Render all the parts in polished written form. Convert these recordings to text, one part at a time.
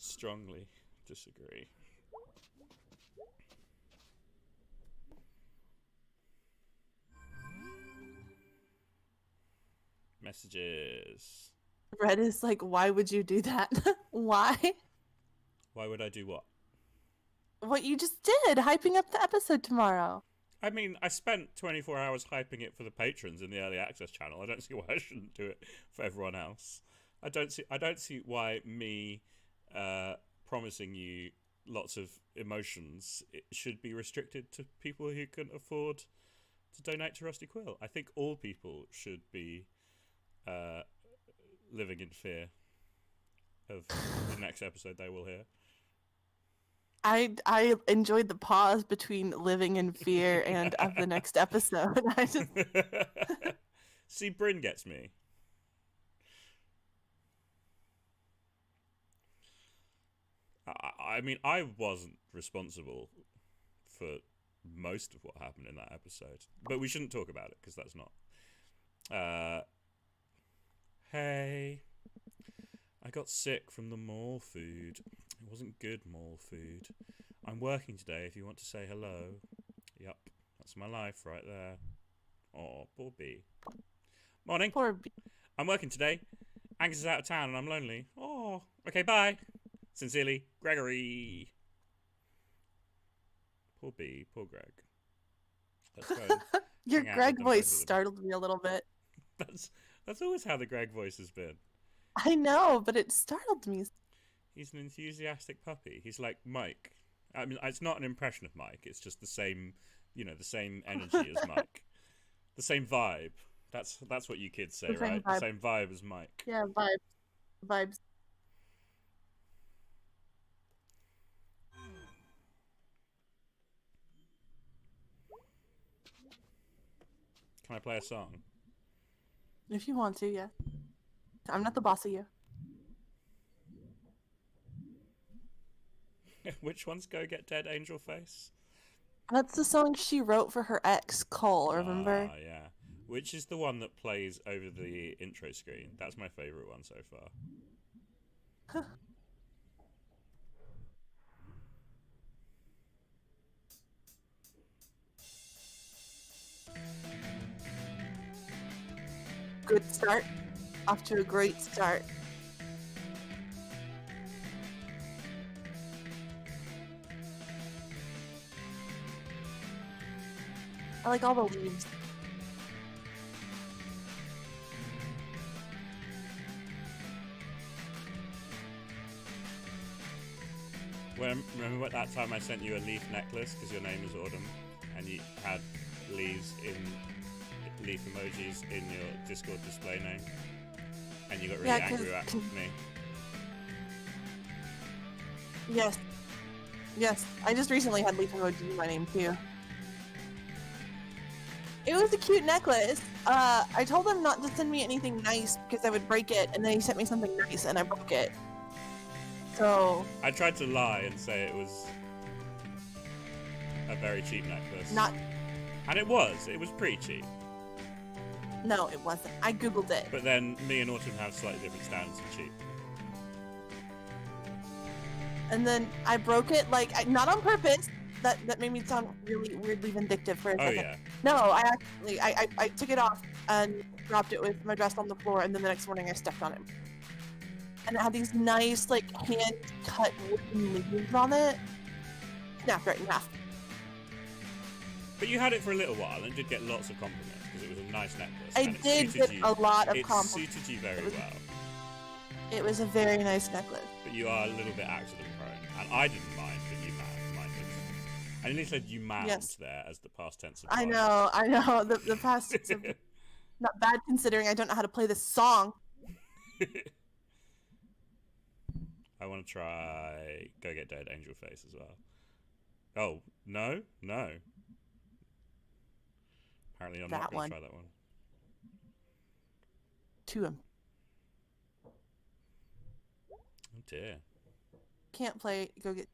Strongly disagree. Messages. Red is like, why would you do that? Why? Why would I do what? What you just did, hyping up the episode tomorrow. I mean, I spent 24 hours hyping it for the patrons in the early access channel. I don't see why I shouldn't do it for everyone else. I don't see why me promising you lots of emotions it should be restricted to people who can afford to donate to Rusty Quill. I think all people should be living in fear of the next episode they will hear. I enjoyed the pause between living in fear and of the next episode. I just See, Bryn gets me. I mean, I wasn't responsible for most of what happened in that episode, but we shouldn't talk about it because that's not. Hey, I got sick from the mall food. It wasn't good mall food. I'm working today if you want to say hello. Yup, that's my life right there. Oh, poor B. Morning. poor B. I'm working today. Angus is out of town and I'm lonely. Oh, okay, bye. Sincerely, Gregory. Poor B, poor Greg. Let's go. Your hang out Greg with them, voice both of them. startled me a little bit. That's always how the Greg voice has been. I know, but it startled me. He's an enthusiastic puppy. He's like Mike. I mean, it's not an impression of Mike. It's just the same, the same energy as Mike, the same vibe. That's what you kids say, The same right? vibe. The same vibe as Mike. Yeah, vibes. Can I play a song? If you want to, yeah. I'm not the boss of you. Which one's Go Get Dead Angel Face? That's the song she wrote for her ex, Cole, remember? Ah, yeah. Which is the one that plays over the intro screen? That's my favourite one so far. Good start. Off to a great start. I like all the leaves. Remember what that time I sent you a leaf necklace because your name is Autumn, and you had leaves in leaf emojis in your Discord display name, and you got really angry at me. Yes. Yes. I just recently had leaf emoji in my name too. It was a cute necklace. I told him not to send me anything nice because I would break it, and then he sent me something nice and I broke it. So I tried to lie and say it was a very cheap necklace. And it was pretty cheap. No, it wasn't. I googled it. But then me and Autumn have slightly different standards of cheap. And then I broke it, not on purpose. That made me sound really weirdly vindictive for a second. Yeah. No, I took it off and dropped it with my dress on the floor, and then the next morning I stepped on it. And it had these nice, hand-cut wooden leaves on it. Snapped right in half. But you had it for a little while and did get lots of compliments because it was a nice necklace. I did get a lot of compliments. It suited you very well. It was a very nice necklace. But you are a little bit accident prone. And I didn't mind, but you minded. I nearly said you manned there as the past tense of I know. The past tense of not bad considering I don't know how to play this song. I want to try Go Get Dead Angel Face as well. Oh, no. Apparently I'm not going to try that one. To him. Oh dear. Can't play Go Get...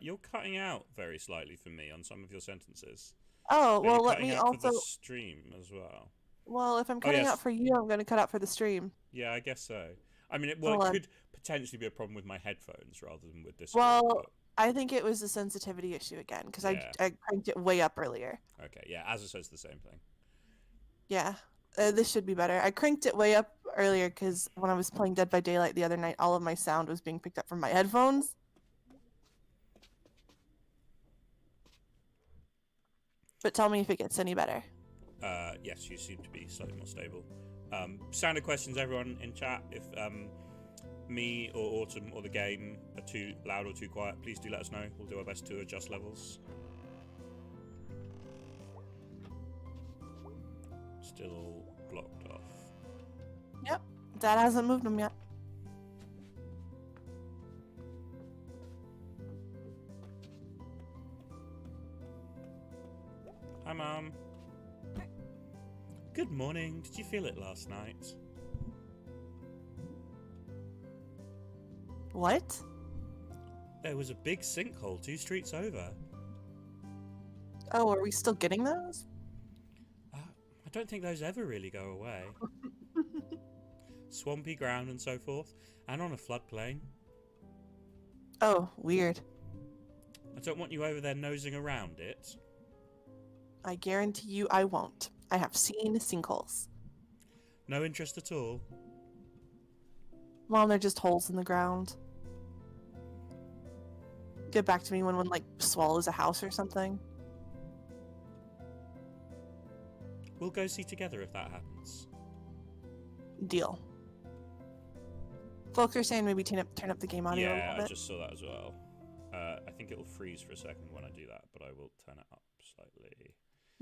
You're cutting out very slightly for me on some of your sentences. Oh, but well, you're let me out also... for the stream as well. Well, if I'm cutting out for you, I'm going to cut out for the stream. Yeah, I guess so. I mean, it could potentially be a problem with my headphones rather than with this. Well, I think it was a sensitivity issue again because Yeah. I cranked it way up earlier. Okay, yeah, Azza says the same thing. Yeah, this should be better. I cranked it way up earlier because when I was playing Dead by Daylight the other night, all of my sound was being picked up from my headphones. But tell me if it gets any better. Yes, you seem to be slightly more stable. Standard questions, everyone in chat. If me or Autumn or the game are too loud or too quiet, please do let us know. We'll do our best to adjust levels. Still blocked off. Yep, Dad hasn't moved them yet. Hi, Mum. Good morning. Did you feel it last night? What? There was a big sinkhole 2 streets over. Oh, are we still getting those? I don't think those ever really go away. Swampy ground and so forth, and on a floodplain. Oh, weird. I don't want you over there nosing around it. I guarantee you I won't. I have seen sinkholes. No interest at all? Well, they're just holes in the ground. Get back to me when one, like, swallows a house or something. We'll go see together if that happens. Deal. Folks are saying maybe turn up the game audio a Yeah, little I bit. just saw that as well. I think it'll freeze for a second when I do that, but I will turn it up slightly.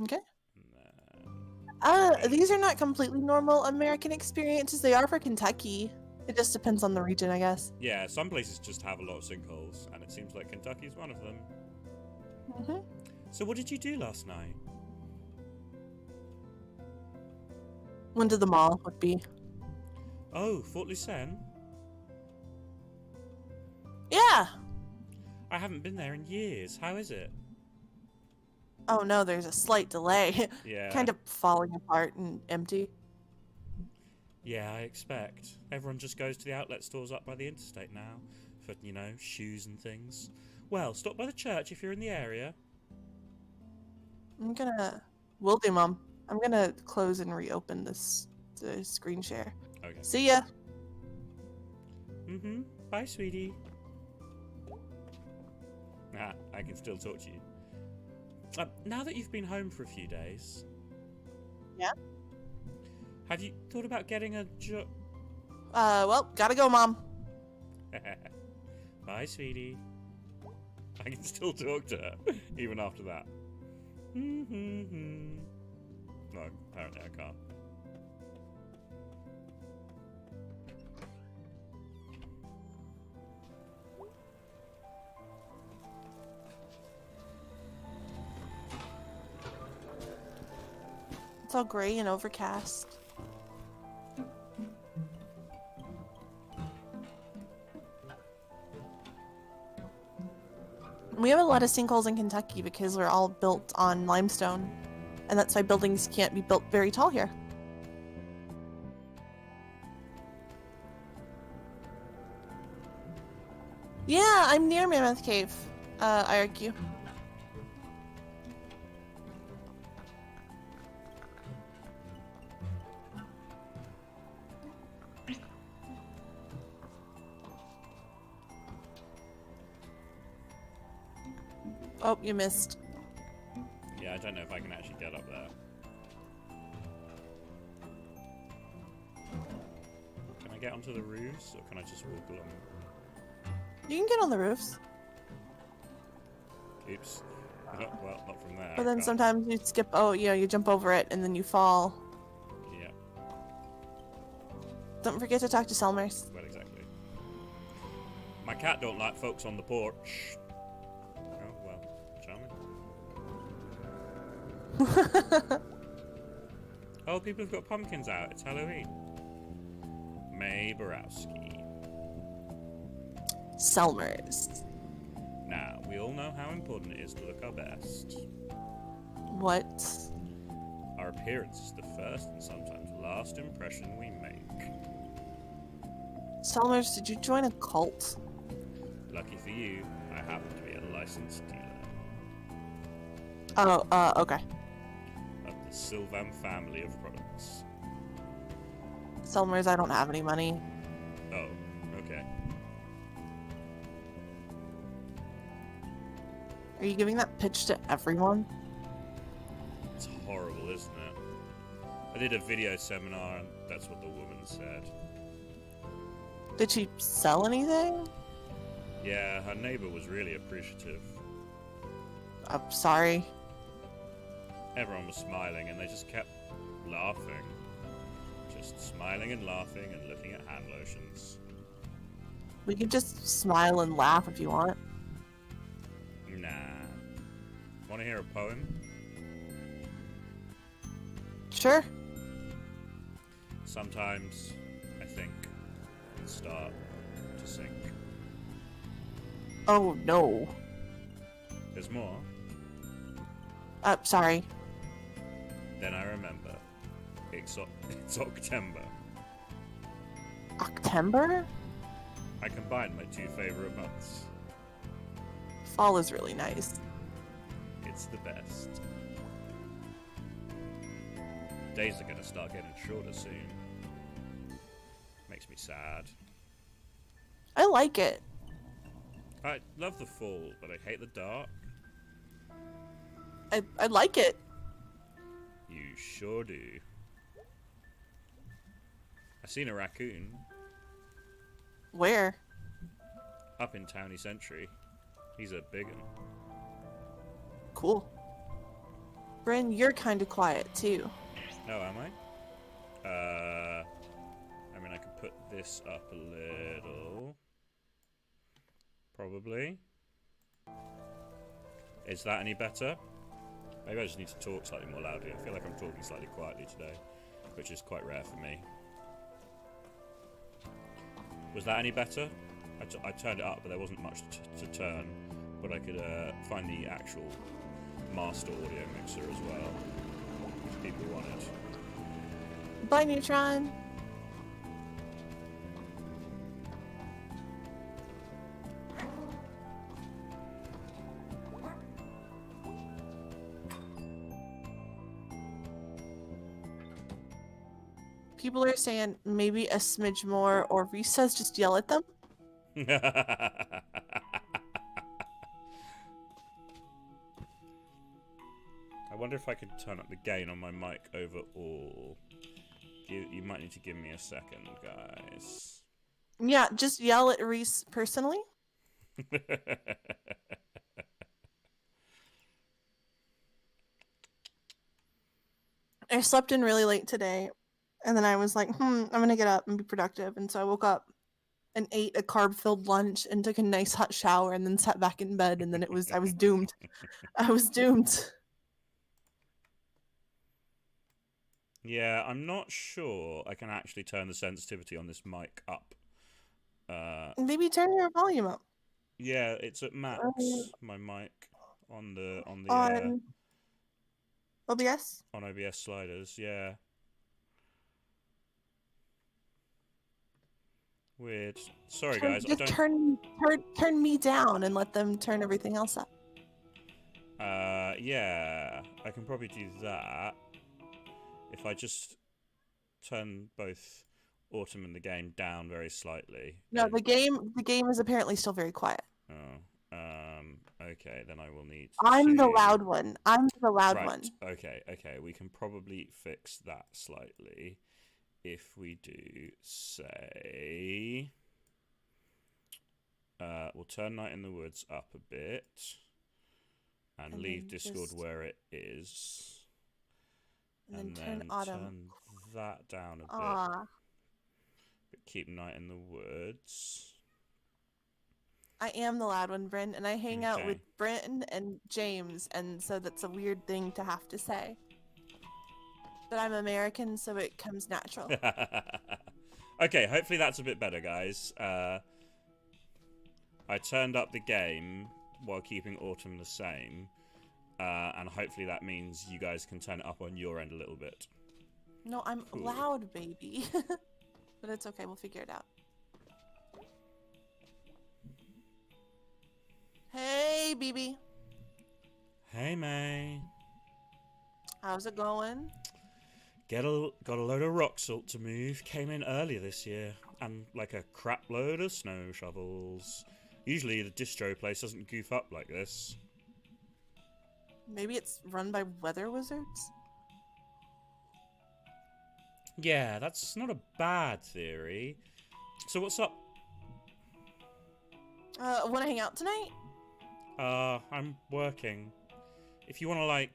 Okay. And then... These are not completely normal American experiences. They are for Kentucky. It just depends on the region, I guess. Yeah, some places just have a lot of sinkholes, and it seems like Kentucky's one of them. Mm-hmm. So what did you do last night? Went to the mall would be. Oh, Fort Lucerne? Yeah! I haven't been there in years. How is it? Oh no, there's a slight delay. Yeah. Kind of falling apart and empty. Yeah, I expect. Everyone just goes to the outlet stores up by the interstate now for, you know, shoes and things. Well, stop by the church if you're in the area. Will do, Mom. I'm gonna close and reopen the screen share. Okay. See ya! Mm-hmm. Bye, sweetie. I can still talk to you. Now that you've been home for a few days... Yeah? Have you thought about getting a job? Well, gotta go, Mom. Bye, sweetie. I can still talk to her, even after that. No, apparently I can't. It's all gray and overcast. We have a lot of sinkholes in Kentucky because we're all built on limestone, and that's why buildings can't be built very tall here. Yeah, I'm near Mammoth Cave, IRQ. Oh, you missed. Yeah, I don't know if I can actually get up there. Can I get onto the roofs, or can I just walk along? You can get on the roofs. Oops. Well, not from there. But then can't. sometimes you skip, you jump over it and then you fall. Yeah, Don't forget to talk to Selmers. well, exactly. My cat don't like folks on the porch. Oh, well, charming. Oh, people have got pumpkins out. It's Halloween. May Borowski. Selmers. Now, we all know how important it is to look our best. What? Our appearance is the first and sometimes last impression we make. Selmers, did you join a cult? Lucky for you, I happen to be a licensed dealer Oh, okay. of the Sylvan family of products. Selmers, I don't have any money. Oh, okay. Are you giving that pitch to everyone? It's horrible, isn't it? I did a video seminar and that's what the woman said. Did she sell anything? Yeah, her neighbor was really appreciative. I'm sorry. Everyone was smiling and they just kept laughing. Just smiling and laughing and looking at hand lotions. We could just smile and laugh if you want. Nah. Want to hear a poem? Sure. Sometimes I think and start to sink. Oh, no. There's more. Sorry. Then I remember. It's October. October? I combined my two favorite months. Fall is really nice. It's the best. Days are gonna start getting shorter soon. Makes me sad. I like it. I love the fall, but I hate the dark. I like it. You sure do. I seen a raccoon Where? up in Townie Century. He's a big one. Cool. Bryn, you're kind of quiet too. Oh, am I? I mean, I could put this up a little. Probably. Is that any better? Maybe I just need to talk slightly more loudly. I feel like I'm talking slightly quietly today, which is quite rare for me. Was that any better? I turned it up, but there wasn't much to turn. But I could find the actual master audio mixer as well, if people wanted. Bye, Neutron. People are saying maybe a smidge more, or Reese says just yell at them. I wonder if I could turn up the gain on my mic overall. You might need to give me a second, guys. Yeah, just yell at Reese personally. I slept in really late today, and then I was like, I'm gonna get up and be productive. And so I woke up and ate a carb-filled lunch and took a nice hot shower and then sat back in bed, and then I was doomed. I was doomed. Yeah, I'm not sure I can actually turn the sensitivity on this mic up. Maybe turn your volume up. Yeah, it's at max. My mic on the On OBS? on OBS sliders. Yeah. Weird. Sorry, guys. Just turn me down and let them turn everything else up. Yeah, I can probably do that. If I just turn both Autumn and the game down very slightly. No, the game is apparently still very quiet. Oh, okay, then I will need I'm to... the loud one. I'm the loud right. one. Okay, we can probably fix that slightly. If we do, say... we'll turn Night in the Woods up a bit. And leave Discord where it is. And then turn Autumn. Turn that down a bit. But keep Night in the Woods. I am the loud one, Bryn, and I hang out with Bryn and James, and so that's a weird thing to have to say. But I'm American, so it comes natural. Okay, hopefully that's a bit better, guys. I turned up the game while keeping Autumn the same. And hopefully that means you guys can turn it up on your end a little bit. No, I'm loud, baby. But it's okay, we'll figure it out. Hey, BB. Hey, May. How's it going? Got a load of rock salt to move. Came in earlier this year. And like a crap load of snow shovels. Usually the distro place doesn't goof up like this. Maybe it's run by weather wizards? Yeah, that's not a bad theory. So what's up? Wanna hang out tonight? I'm working. If you wanna, like,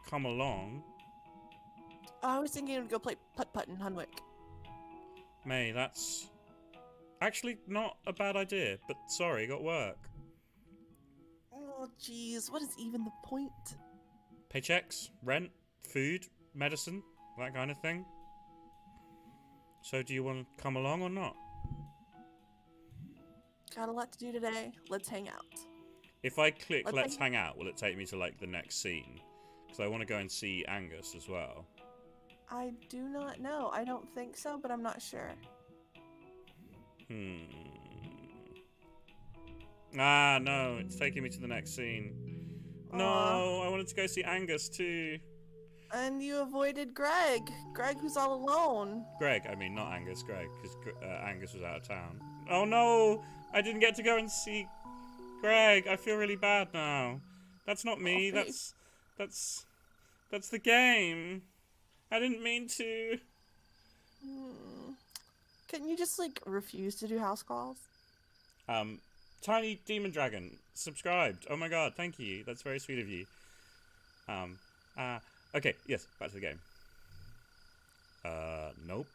come along... I was thinking we'd go play putt-putt in Hunwick. May, that's... actually not a bad idea, but sorry, got work. Oh, jeez, what is even the point? Paychecks, rent, food, medicine, that kind of thing. So do you want to come along or not? Got a lot to do today. Let's hang out. If I click let's hang out, will it take me to like the next scene? Because I want to go and see Angus as well. I do not know. I don't think so, but I'm not sure. Ah, no, it's taking me to the next scene. No, I wanted to go see Angus too. And you avoided Greg. Greg who's all alone. Greg, I mean not Angus, Greg, because Angus was out of town. Oh no, I didn't get to go and see Greg. I feel really bad now. That's not me. Oh, That's the game. I didn't mean to. Couldn't you just like refuse to do house calls? Tiny Demon Dragon subscribed. Oh my god, thank you. That's very sweet of you. Okay, yes, back to the game. Nope.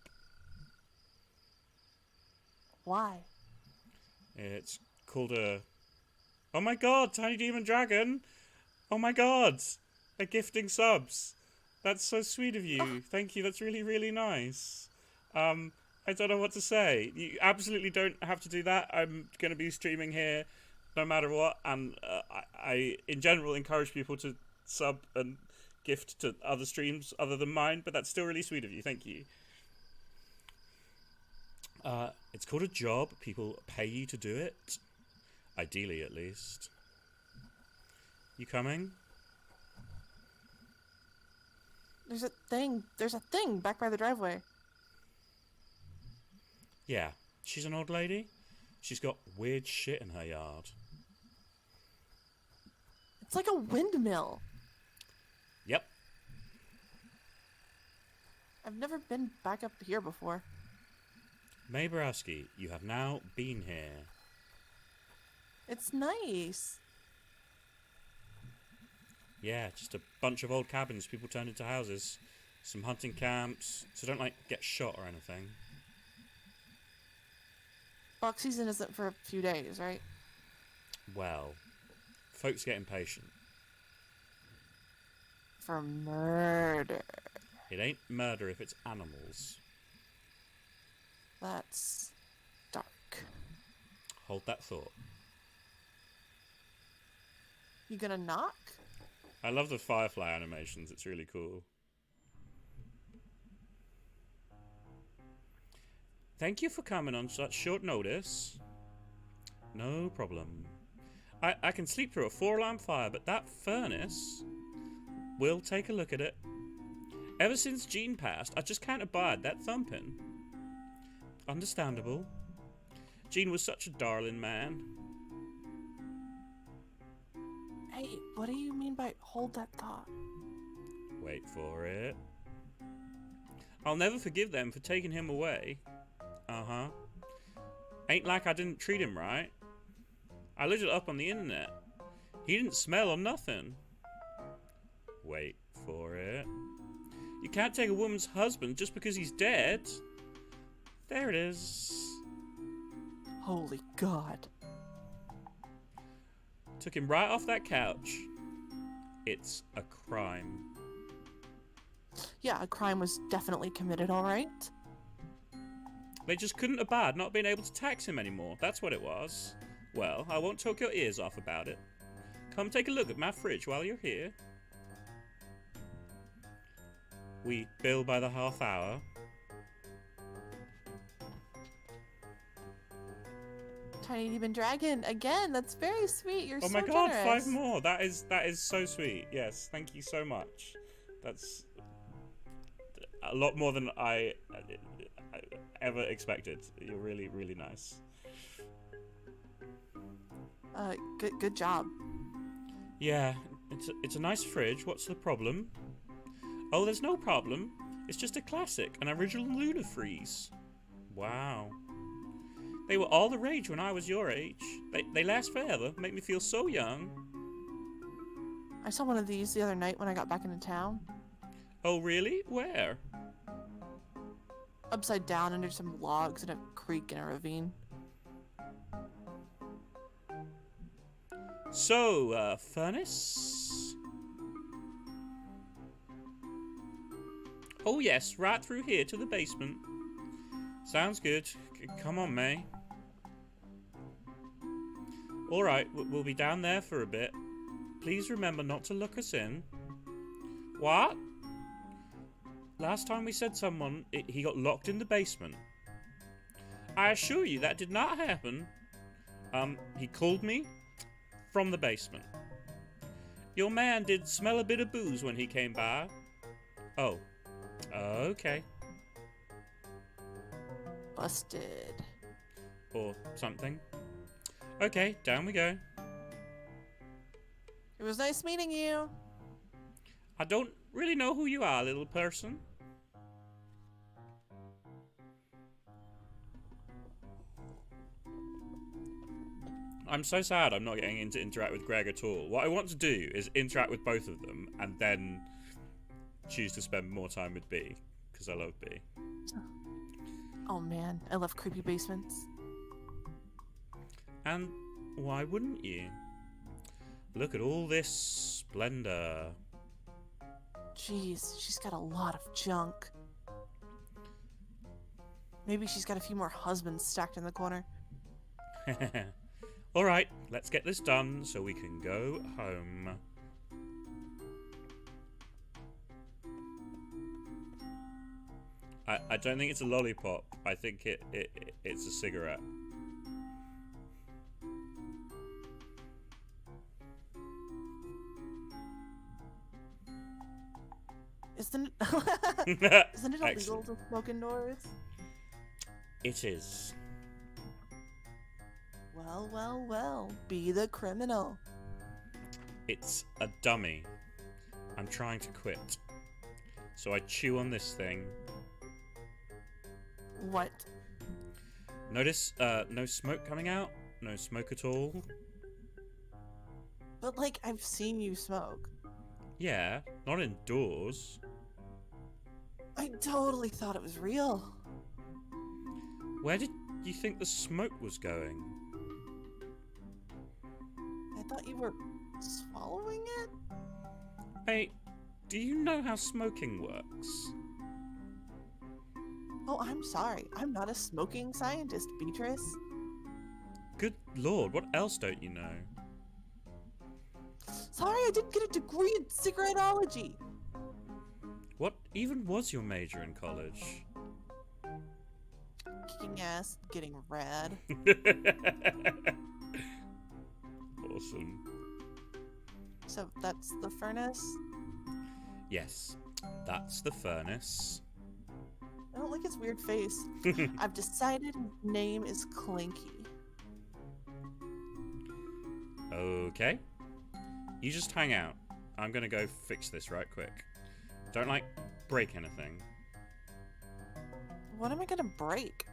Why? It's called a... Oh my god, Tiny Demon Dragon! Oh my god! They're gifting subs. That's so sweet of you. Thank you, that's really, really nice. I don't know what to say. You absolutely don't have to do that. I'm going to be streaming here no matter what. And I, in general, encourage people to sub and gift to other streams other than mine. But that's still really sweet of you. Thank you. It's called a job. People pay you to do it. Ideally, at least. You coming? There's a thing back by the driveway. Yeah, she's an old lady. She's got weird shit in her yard. It's like a windmill. Yep. I've never been back up here before. May Borowski, you have now been here. It's nice. Yeah, just a bunch of old cabins people turned into houses. Some hunting camps, so don't, like, get shot or anything. Box season isn't for a few days, right? Well, folks get impatient. For murder. It ain't murder if it's animals. That's dark. Hold that thought. You gonna knock? I love the firefly animations, it's really cool. Thank you for coming on such short notice. No problem. I can sleep through a 4-alarm fire, but that furnace... We'll take a look at it. Ever since Jean passed, I just can't abide that thumping. Understandable. Jean was such a darling, man. Hey, what do you mean by hold that thought? Wait for it. I'll never forgive them for taking him away. Uh-huh. Ain't like I didn't treat him right. I looked it up on the internet. He didn't smell or nothing. Wait for it. You can't take a woman's husband just because he's dead. There it is. Holy God. Took him right off that couch. It's a crime. Yeah, a crime was definitely committed, alright? They just couldn't abide not being able to tax him anymore. That's what it was. Well, I won't talk your ears off about it. Come take a look at my fridge while you're here. We bill by the half hour. Tiny Demon Dragon again. That's very sweet. You're Oh so my god, generous. 5 more. That is so sweet. Yes, thank you so much. That's a lot more than I ever expected. You're really, really nice. Good job. Yeah, it's a nice fridge. What's the problem? Oh, there's no problem. It's just a classic, an original Lunar Freeze. Wow. They were all the rage when I was your age. They last forever, make me feel so young. I saw one of these the other night when I got back into town. Oh, really? Where? Upside down under some logs in a creek in a ravine. So, furnace? Oh yes, right through here to the basement. Sounds good. Come on, May. Alright, we'll be down there for a bit. Please remember not to look us in. What? Last time we said someone, he got locked in the basement. I assure you that did not happen. He called me from the basement. Your man did smell a bit of booze when he came by. Oh. Okay. Busted. Or something. Okay, down we go. It was nice meeting you. I don't really know who you are, little person. I'm so sad I'm not getting to interact with Greg at all. What I want to do is interact with both of them and then choose to spend more time with B, because I love B. Oh man, I love creepy basements. And why wouldn't you? Look at all this splendor. Jeez, she's got a lot of junk. Maybe she's got a few more husbands stacked in the corner. Alright, let's get this done so we can go home. I don't think it's a lollipop. I think it's a cigarette. Isn't it illegal Excellent. to smoke indoors? It is. Well, well, well. Be the criminal. It's a dummy. I'm trying to quit. So I chew on this thing. What? Notice, no smoke coming out? No smoke at all? But like, I've seen you smoke. Yeah, not indoors. I totally thought it was real. Where did you think the smoke was going? I thought you were swallowing it? Hey, do you know how smoking works? Oh, I'm sorry. I'm not a smoking scientist, Beatrice. Good lord, what else don't you know? Sorry, I didn't get a degree in cigaretteology. What even was your major in college? Kicking ass, getting rad. Awesome. So that's the furnace? Yes, that's the furnace. I don't like his weird face. I've decided his name is Clinky. Okay. You just hang out. I'm gonna go fix this right quick. Don't, like, break anything. What am I gonna break?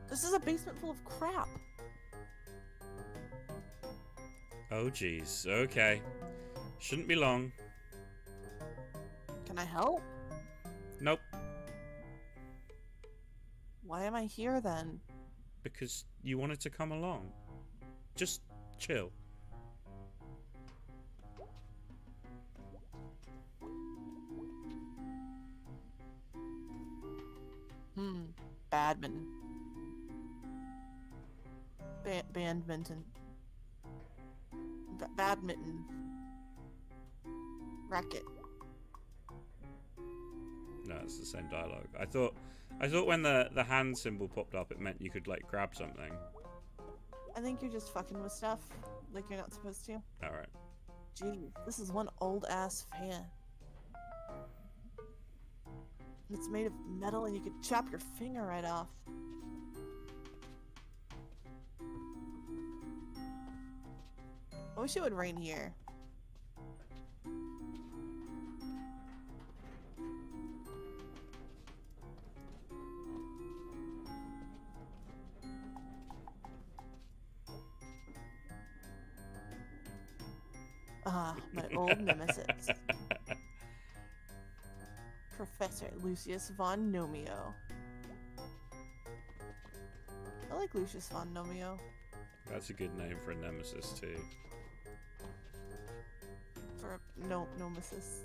This is a basement full of crap. Oh, jeez. Okay. Shouldn't be long. Can I help? Nope. Why am I here then? Because you wanted to come along. Just chill. Badminton. Bandminton. Badminton. Racket. No, it's the same dialogue. I thought I thought when the hand symbol popped up, it meant you could like grab something. I think you're just fucking with stuff like you're not supposed to. All right. Gee, this is one old ass fan. It's made of metal and you could chop your finger right off. I wish it would rain here. Ah, my old nemesis. Professor Lucius von Nomio. I like Lucius von Nomio. That's a good name for a nemesis too. For a nemesis.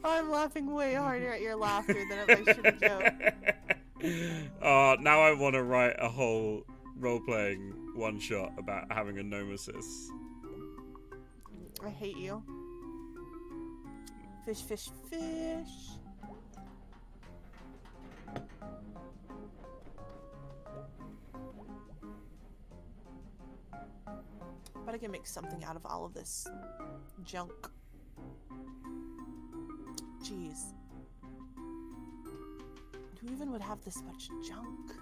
I'm laughing way harder at your laughter than at my shitty joke. Now I want to write a whole role-playing one-shot about having a nemesis. I hate you. Fish, fish, fish. But I can make something out of all of this junk. Jeez. Who even would have this much junk?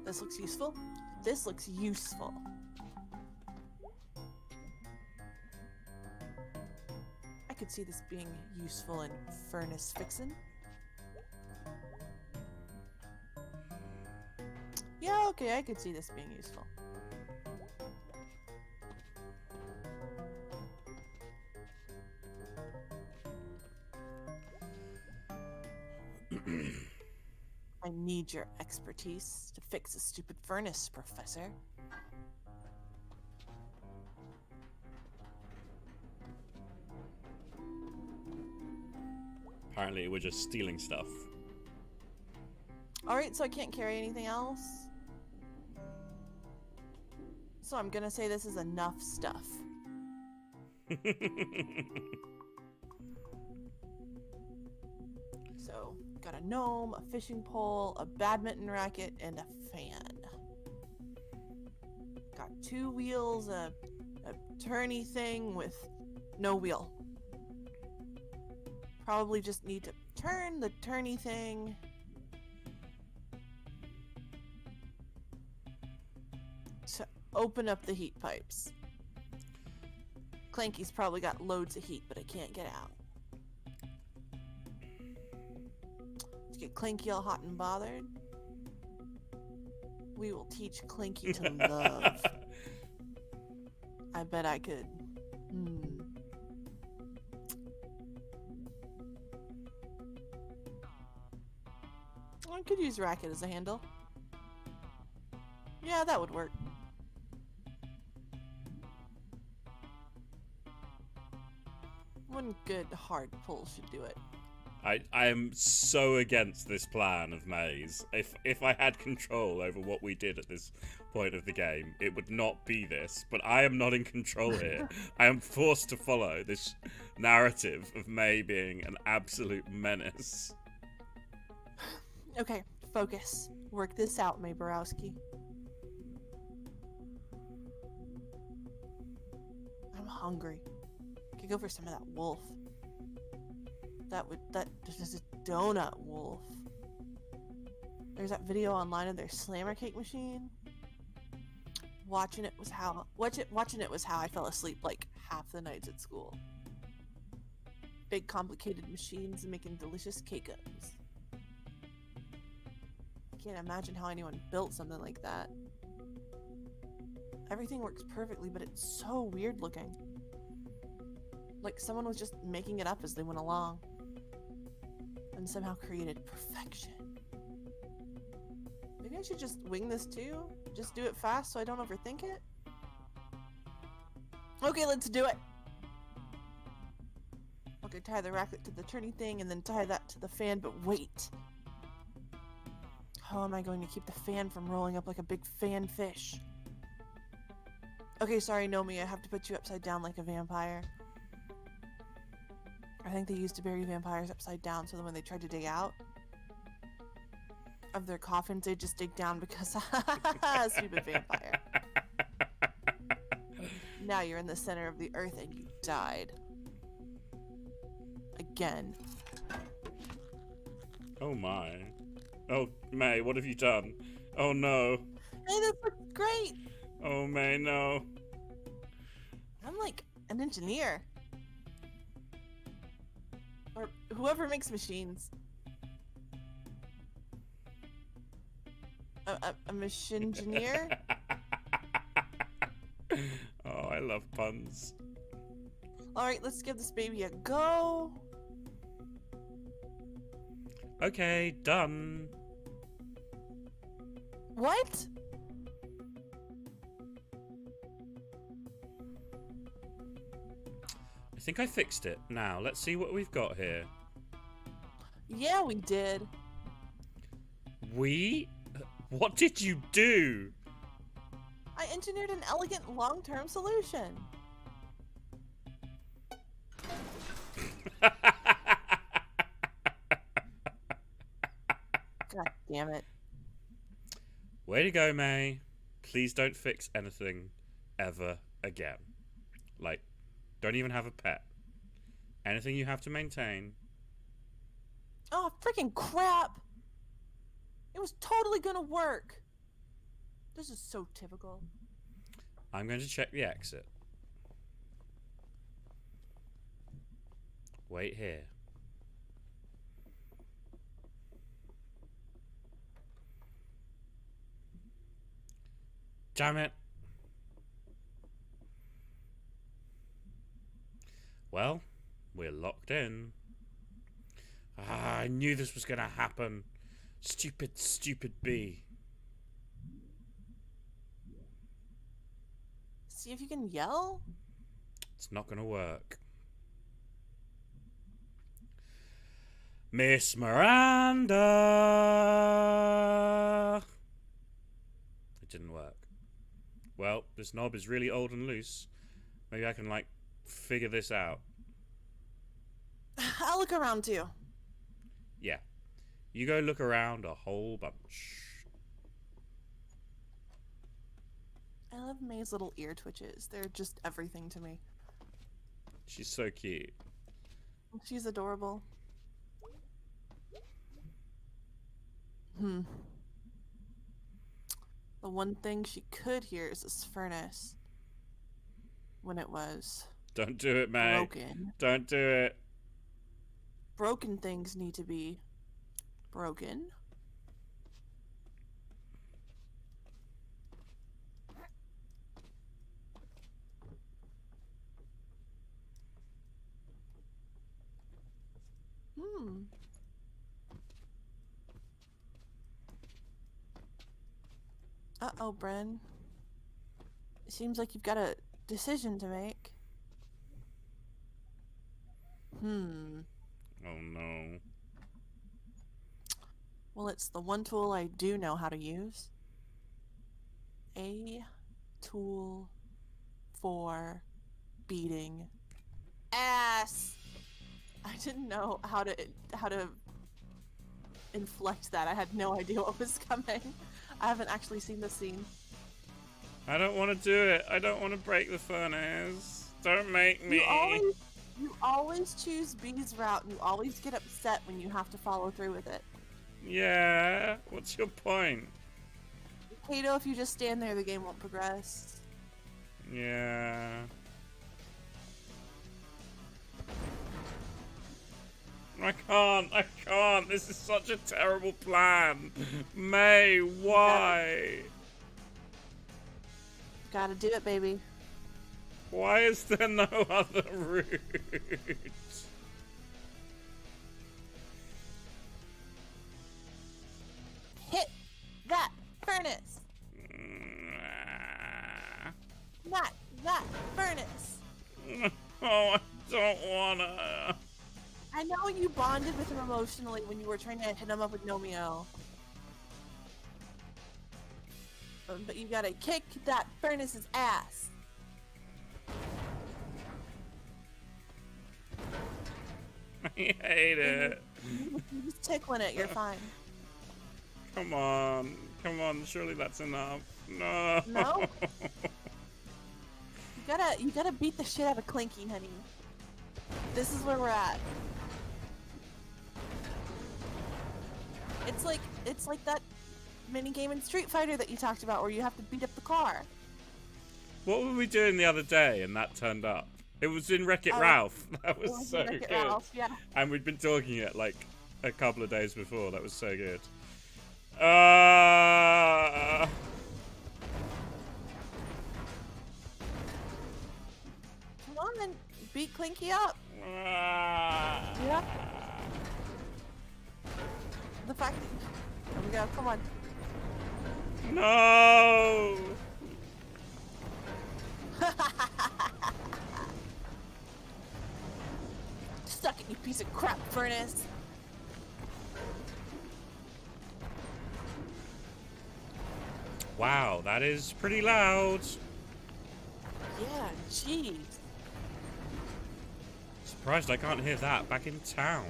This looks useful. This looks useful. I could see this being useful in furnace fixin'. Yeah, okay, I could see this being useful. I need your expertise to fix a stupid furnace, Professor. Apparently we're just stealing stuff. Alright, so I can't carry anything else? So I'm gonna say this is enough stuff. So, got a gnome, a fishing pole, a badminton racket, and a fan. Got 2 wheels, a turny thing with no wheel. Probably just need to turn the turny thing. To open up the heat pipes. Clanky's probably got loads of heat, but I can't get out. Let's get Clanky all hot and bothered. We will teach Clanky to love. I bet I could. I could use racket as a handle. Yeah, that would work. One good hard pull should do it. I am so against this plan of May's. If I had control over what we did at this point of the game, it would not be this. But I am not in control here. I am forced to follow this narrative of May being an absolute menace. Okay, focus. Work this out, May Borowski. I'm hungry. Could go for some of that wolf. That is a donut wolf. There's that video online of their slammer cake machine. Watching it was how I fell asleep like half the nights at school. Big complicated machines making delicious cake-ups. I can't imagine how anyone built something like that. Everything works perfectly, but it's so weird looking. Like someone was just making it up as they went along. And somehow created perfection. Maybe I should just wing this too. Just do it fast so I don't overthink it. Okay, let's do it. Okay, tie the racket to the turning thing and then tie that to the fan, but wait. How am I going to keep the fan from rolling up like a big fan fish? Okay, sorry, Nomi, I have to put you upside down like a vampire. I think they used to bury vampires upside down so that when they tried to dig out of their coffins, they'd just dig down because stupid vampire. Now you're in the center of the earth and you died. Again. Oh my. Oh, May, what have you done? Oh no. Hey, this looks great! Oh, May, no. I'm like an engineer. Or whoever makes machines. A machine engineer? Oh, I love puns. Alright, let's give this baby a go. Okay, done. What? I think I fixed it. Now, let's see what we've got here. Yeah, we did. We? What did you do? I engineered an elegant long-term solution. God damn it. Way to go, May. Please don't fix anything ever again. Like, don't even have a pet. Anything you have to maintain. Oh, freaking crap! It was totally gonna work. This is so typical. I'm going to check the exit. Wait here. Damn it. Well, we're locked in. Ah, I knew this was going to happen. Stupid, stupid bee. See if you can yell? It's not going to work. Miss Miranda! It didn't work. Well, this knob is really old and loose. Maybe I can, like, figure this out. I'll look around too. Yeah. You go look around a whole bunch. I love May's little ear twitches. They're just everything to me. She's so cute. She's adorable. The one thing she could hear is this furnace. When it was Don't do it, May. broken. Don't do it. Broken things need to be broken. Uh-oh, Bren. It seems like you've got a decision to make. Oh no. Well, it's the one tool I do know how to use. A tool for beating ass. I didn't know how to inflect that. I had no idea what was coming. I haven't actually seen the scene. I don't want to do it. I don't want to break the furnace. Don't make me. You always choose B's route, and you always get upset when you have to follow through with it. Yeah. What's your point? Kato, if you just stand there, the game won't progress. Yeah. I can't. This is such a terrible plan. May, why? Gotta do it, baby. Why is there no other route? Hit that I don't wanna. I know you bonded with him emotionally when you were trying to hit him up with Nomeo. But you gotta kick that furnace's ass. I hate it. You're just tickling it, you're fine. Come on. Come on, surely that's enough. No. No? You gotta beat the shit out of Clinky, honey. This is where we're at. It's like that mini game in Street Fighter that you talked about where you have to beat up the car. What were we doing the other day and that turned up? It was in Wreck-It Ralph. That was so Wreck-It good. Ralph, yeah. And we'd been talking it like a couple of days before. That was so good. Come on, then beat Clinky up. Yeah. The fact that there we go. Come on. No. Stuck it, you piece of crap, Furnace. Wow, that is pretty loud. Yeah, jeez. Surprised I can't hear that back in town.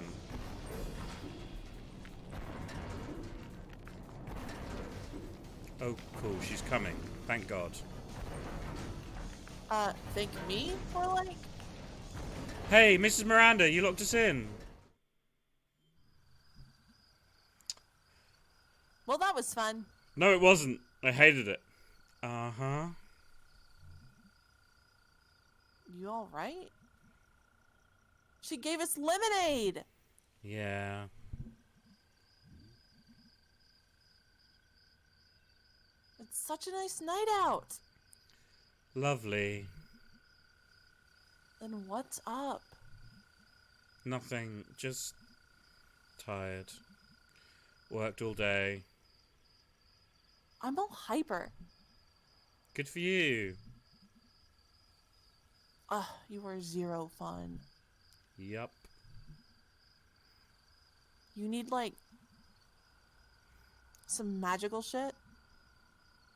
Oh, cool. She's coming. Thank God. Thank me? More like? Hey, Mrs. Miranda, you locked us in. Well, that was fun. No, it wasn't. I hated it. Uh-huh. You alright? She gave us lemonade! Yeah. It's such a nice night out. Lovely. Then what's up? Nothing. Just tired. Worked all day. I'm all hyper. Good for you. Ugh, you were zero fun. Yup. You need, like, some magical shit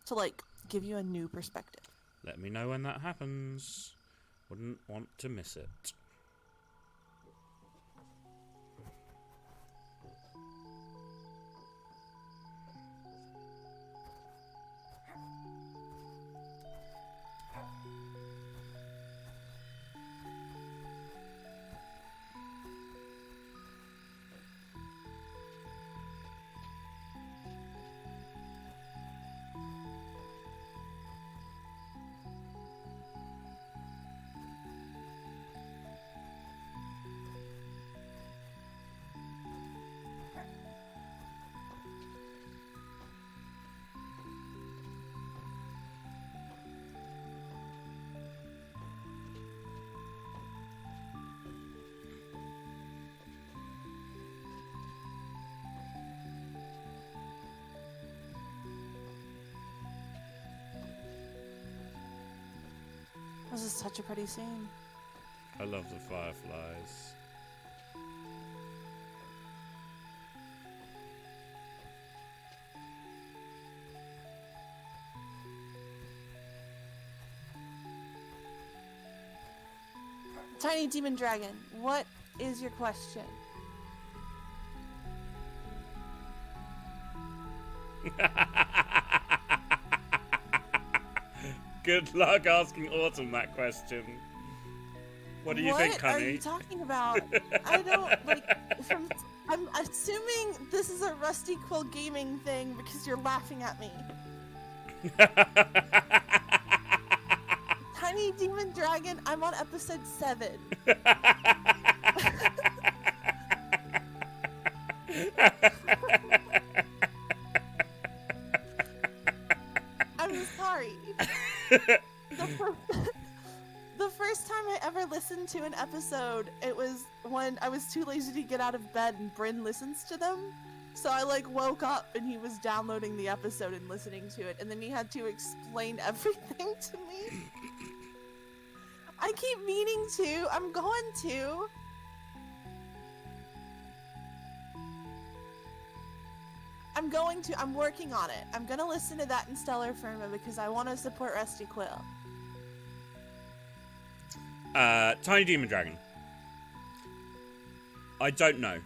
to, like, give you a new perspective. Let me know when that happens. Wouldn't want to miss it. This is such a pretty scene. I love the fireflies. Tiny Demon Dragon, what is your question? Good luck asking Autumn that question. What do you think, honey? What are you talking about? I don't, like, I'm assuming this is a Rusty Quill gaming thing because you're laughing at me. Tiny Demon Dragon, I'm on episode 7. I'm sorry. The first time I ever listened to an episode, it was when I was too lazy to get out of bed and Bryn listens to them. So I like woke up and he was downloading the episode and listening to it, and then he had to explain everything to me. I keep meaning to. I'm going to. I'm working on it. I'm gonna listen to that in Stellar Firma because I want to support Rusty Quill. Tiny Demon Dragon. I don't know.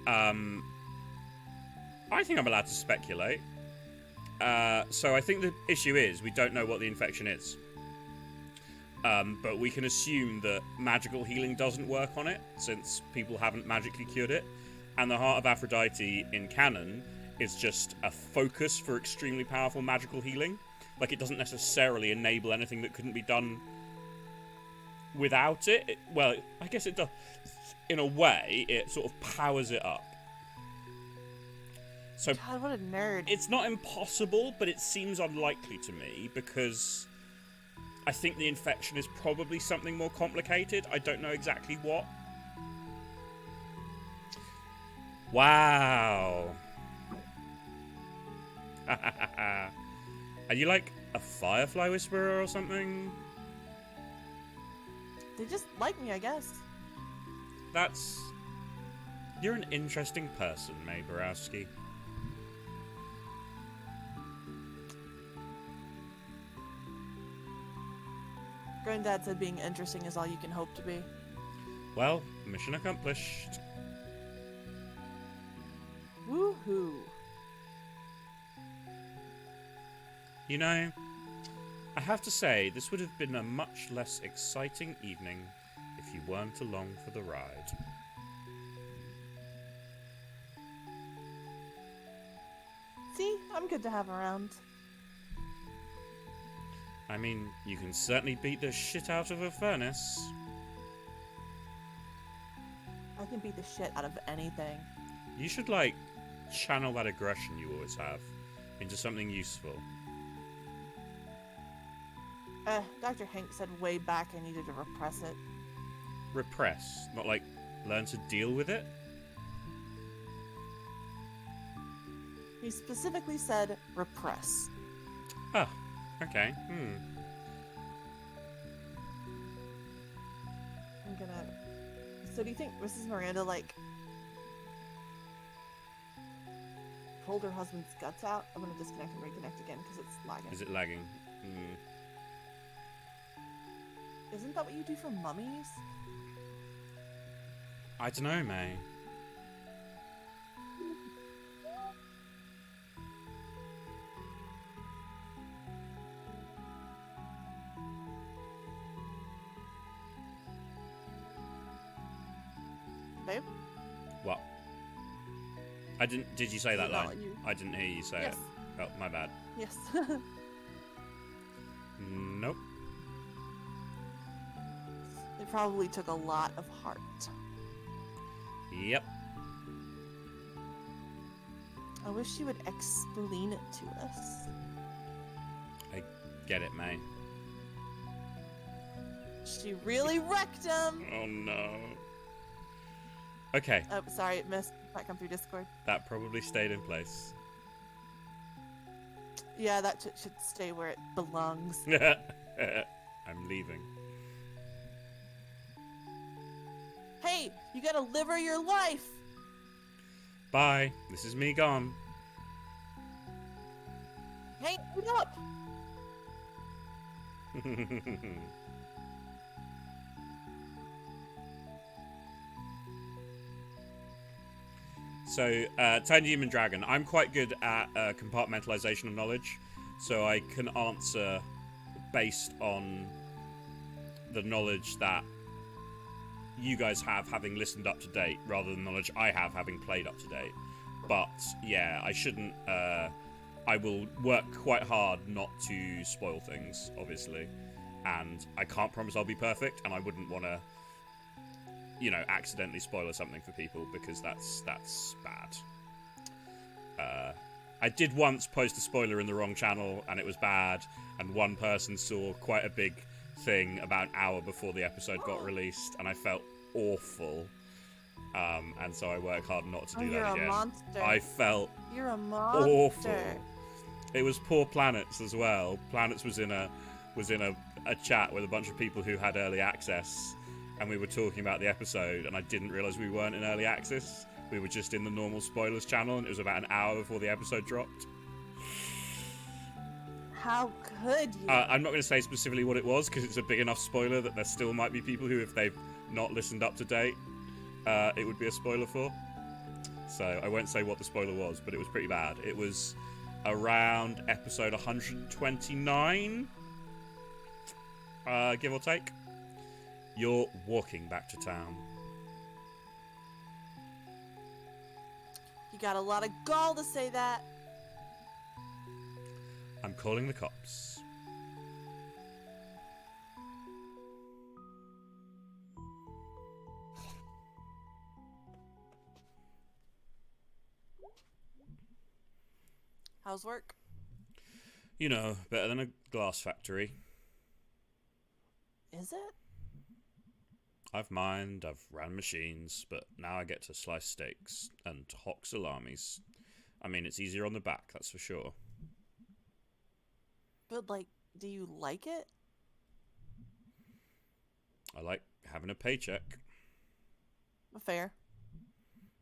I think I'm allowed to speculate. So I think the issue is we don't know what the infection is. But we can assume that magical healing doesn't work on it, since people haven't magically cured it. And the Heart of Aphrodite in canon is just a focus for extremely powerful magical healing. Like, it doesn't necessarily enable anything that couldn't be done without it. Well, I guess it does. In a way, it sort of powers it up. So, God, what a nerd. It's not impossible, but it seems unlikely to me, because I think the infection is probably something more complicated. I don't know exactly what. Wow. Are you like a Firefly Whisperer or something? They just like me, I guess. You're an interesting person, May Borowski. Granddad said being interesting is all you can hope to be. Well, mission accomplished. Woohoo. You know, I have to say, this would have been a much less exciting evening if you weren't along for the ride. See, I'm good to have around. I mean, you can certainly beat the shit out of a furnace. I can beat the shit out of anything. You should, like, channel that aggression you always have into something useful. Dr. Hank said way back I needed to repress it. Repress, not like learn to deal with it? He specifically said repress. Oh, okay. I'm gonna... So do you think Mrs. Miranda, like, pulled her husband's guts out? I'm gonna disconnect and reconnect again because it's lagging. Is it lagging? Isn't that what you do for mummies? I don't know, May. Babe? What? Did you say that No, line? I didn't hear you say Yes. it. Oh, my bad. Yes. Nope. It probably took a lot of heart. Yep. I wish she would explain it to us. I get it, May. She really wrecked him! Oh, no. Okay. Oh, sorry, it missed. Might come through Discord. That probably stayed in place. Yeah, that should stay where it belongs. I'm leaving. Hey, you gotta live your life! Bye. This is me gone. Hey, get up! So, Tiny Demon Dragon. I'm quite good at compartmentalization of knowledge, so I can answer based on the knowledge that you guys have, having listened up to date, rather than knowledge I have, having played up to date. But, yeah, I shouldn't... I will work quite hard not to spoil things, obviously. And I can't promise I'll be perfect, and I wouldn't want to... you know, accidentally spoil something for people, because that's bad. I did once post a spoiler in the wrong channel, and it was bad, and one person saw quite a big thing about an hour before the episode got released, and I felt awful. And so I work hard not to do that You're again. a monster. I felt You're a monster. awful. It was poor Planets as well. Planets was in a a chat with a bunch of people who had early access, and we were talking about the episode, and I didn't realise we weren't in early access. We were just in the normal spoilers channel, and it was about an hour before the episode dropped. How could you? I'm not going to say specifically what it was, because it's a big enough spoiler that there still might be people who, if they've not listened up to date, it would be a spoiler for. So I won't say what the spoiler was, but it was pretty bad. It was around episode 129, give or take. You're walking back to town. You got a lot of gall to say that. I'm calling the cops. How's work? You know, better than a glass factory. Is it? I've mined, I've ran machines, but now I get to slice steaks and hock salamis. I mean, it's easier on the back, that's for sure. But, like, do you like it? I like having a paycheck. Fair.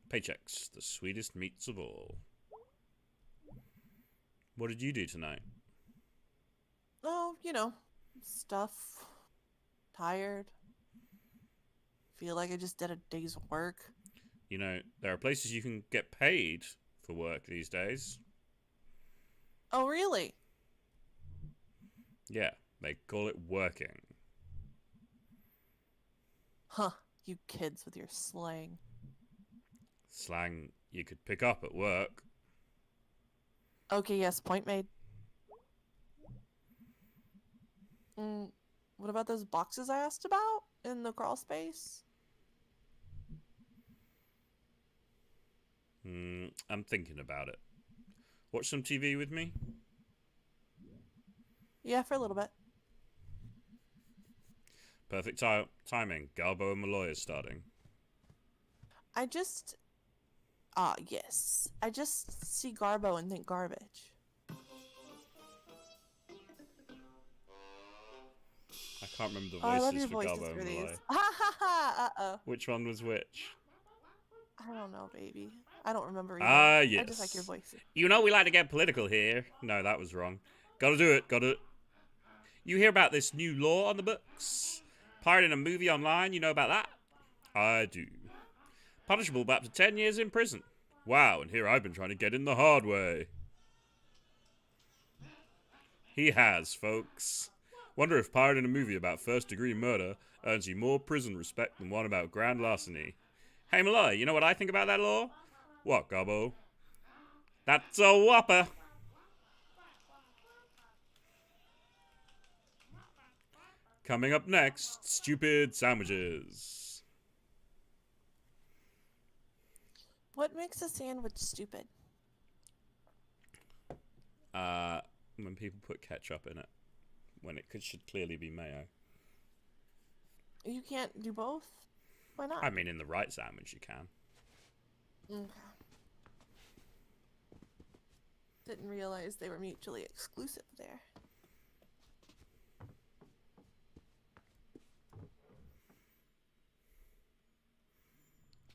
Paychecks, the sweetest meats of all. What did you do tonight? Oh, you know, stuff. Tired. Feel like I just did a day's work. You know, there are places you can get paid for work these days. Oh, really? Yeah, they call it working. Huh, you kids with your slang. Slang you could pick up at work. Okay, yes, point made. What about those boxes I asked about in the crawl space? I'm thinking about it. Watch some TV with me? Yeah, for a little bit. Perfect timing. Garbo and Malloy is starting. Yes. I just see Garbo and think garbage. I can't remember the Oh, I love voices your for voices Garbo for and these. Malloy. Ha ha ha! Uh-oh. Which one was which? I don't know, baby. I don't remember either. Ah, yes. I just like your voices. You know we like to get political here. No, that was wrong. Gotta do it, gotta... You hear about this new law on the books? Pirating a movie online, you know about that? I do. Punishable by up to 10 years in prison. Wow, and here I've been trying to get in the hard way. He has, folks. Wonder if pirating a movie about first-degree murder earns you more prison respect than one about grand larceny. Hey, Malloy, you know what I think about that law? What, Garbo? That's a whopper! Coming up next, stupid sandwiches. What makes a sandwich stupid? When people put ketchup in it. When it should clearly be mayo. You can't do both? Why not? I mean, in the right sandwich you can. Okay. Didn't realize they were mutually exclusive there.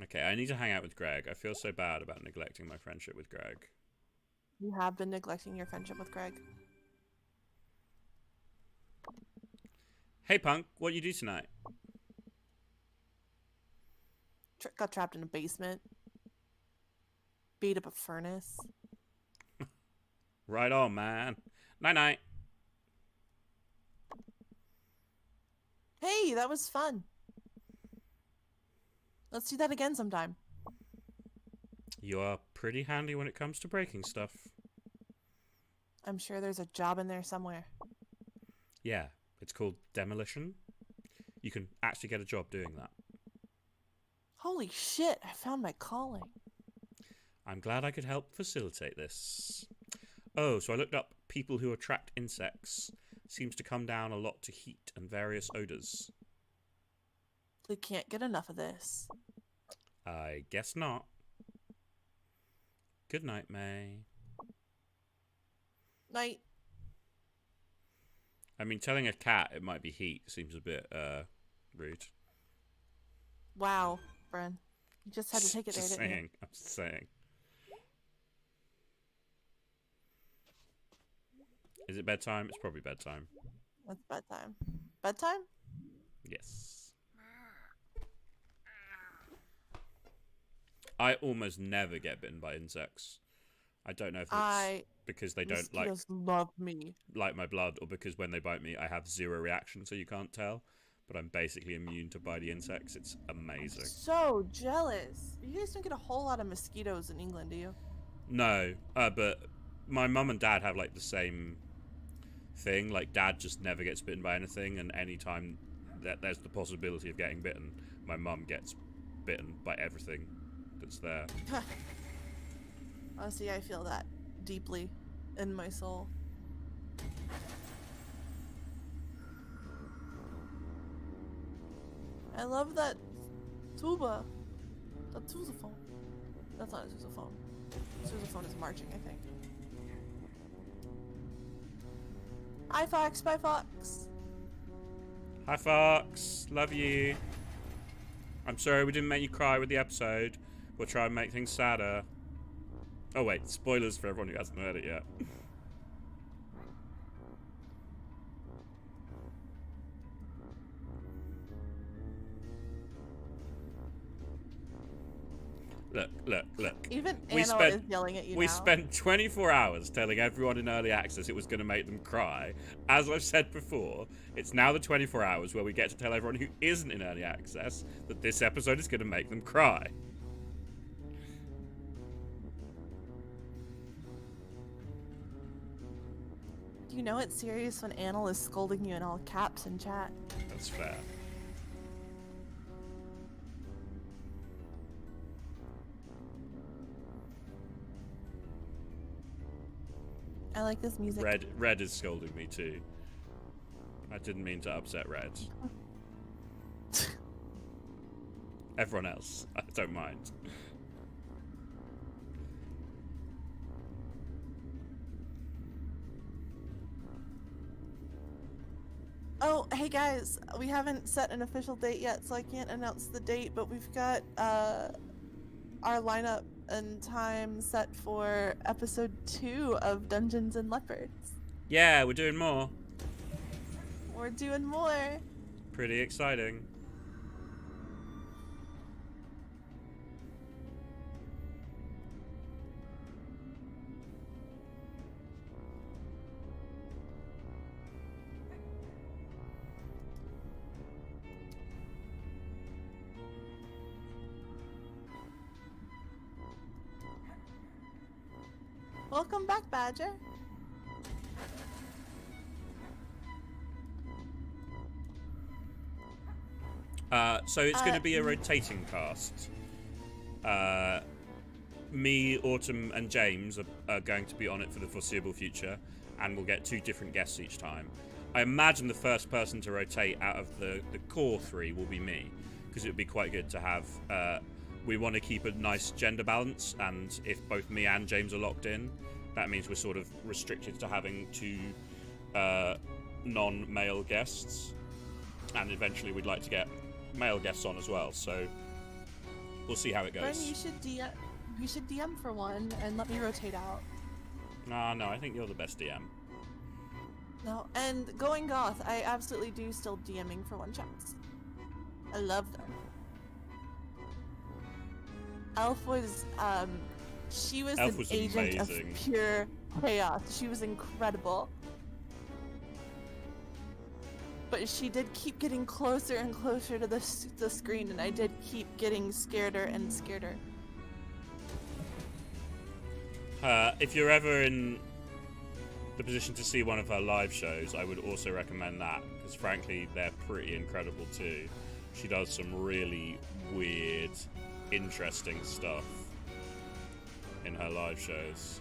Okay, I need to hang out with Greg. I feel so bad about neglecting my friendship with Greg. You have been neglecting your friendship with Greg. Hey, punk, what you do tonight? Got trapped in a basement. Beat up a furnace. Right on, man. Night-night. Hey, that was fun. Let's do that again sometime. You are pretty handy when it comes to breaking stuff. I'm sure there's a job in there somewhere. Yeah, it's called demolition. You can actually get a job doing that. Holy shit, I found my calling. I'm glad I could help facilitate this. Oh, so I looked up people who attract insects. Seems to come down a lot to heat and various odors. They can't get enough of this. I guess not. Good night, May. Night. I mean, telling a cat it might be heat seems a bit rude. Wow, Bren. You just had to take it there, Just didn't you? saying. I'm just saying. Is it bedtime? It's probably bedtime. It's bedtime. Bedtime? Yes. I almost never get bitten by insects. I don't know if it's because they don't love me. like my blood, or because when they bite me, I have zero reaction, so you can't tell. But I'm basically immune to bitey insects. It's amazing. So jealous. You guys don't get a whole lot of mosquitoes in England, do you? No, but my mum and dad have like the same thing. Like, dad just never gets bitten by anything, and anytime that there's the possibility of getting bitten, my mum gets bitten by everything that's there. Honestly, I feel that deeply in my soul. I love that tuba. The sousaphone. That's not a sousaphone. Sousaphone is marching, I think. Hi, Fox. Bye, Fox. Hi, Fox. Love you. I'm sorry we didn't make you cry with the episode. We'll try and make things sadder. Oh, wait. Spoilers for everyone who hasn't heard it yet. Look. Even Anna is yelling at you We now. spent 24 hours telling everyone in early access it was going to make them cry. As I've said before, it's now the 24 hours where we get to tell everyone who isn't in early access that this episode is going to make them cry. You know it's serious when Anna is scolding you in all caps in chat. That's fair. I like this music. Red is scolding me too. I didn't mean to upset Red. Everyone else, I don't mind. Oh, hey guys, we haven't set an official date yet, so I can't announce the date, but we've got our lineup and time set for episode 2 of Dungeons and Leopards. Yeah, we're doing more. We're doing more. Pretty exciting. Welcome back, Badger. So it's going to be a rotating cast. Me, Autumn, and James are going to be on it for the foreseeable future, and we'll get 2 different guests each time. I imagine the first person to rotate out of the core 3 will be me, because it would be quite good to have... we want to keep a nice gender balance, and if both me and James are locked in, that means we're sort of restricted to having 2 non-male guests, and eventually we'd like to get male guests on as well, so we'll see how it goes. Bren, you should DM for one and let me rotate out. No, I think you're the best DM. No, and going goth, I absolutely do still DMing for one chats. I love them. Elf was, she was Elf an was agent amazing. of pure chaos. She was incredible. But she did keep getting closer and closer to the screen, and I did keep getting scareder and scareder. If you're ever in the position to see one of her live shows, I would also recommend that, because frankly, they're pretty incredible too. She does some really weird, interesting stuff in her live shows.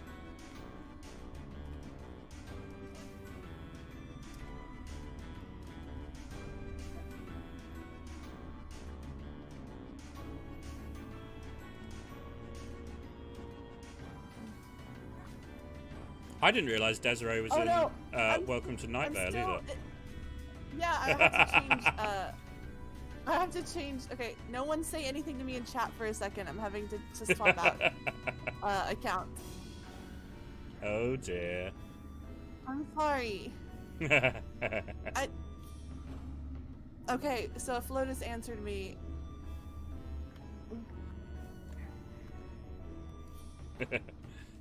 I didn't realize Desiree was in Welcome to Nightmare either. I have to change. I have to change. Okay, no one say anything to me in chat for a second. I'm having to swap out accounts. Oh dear. I'm sorry. Okay, so if Lotus answered me.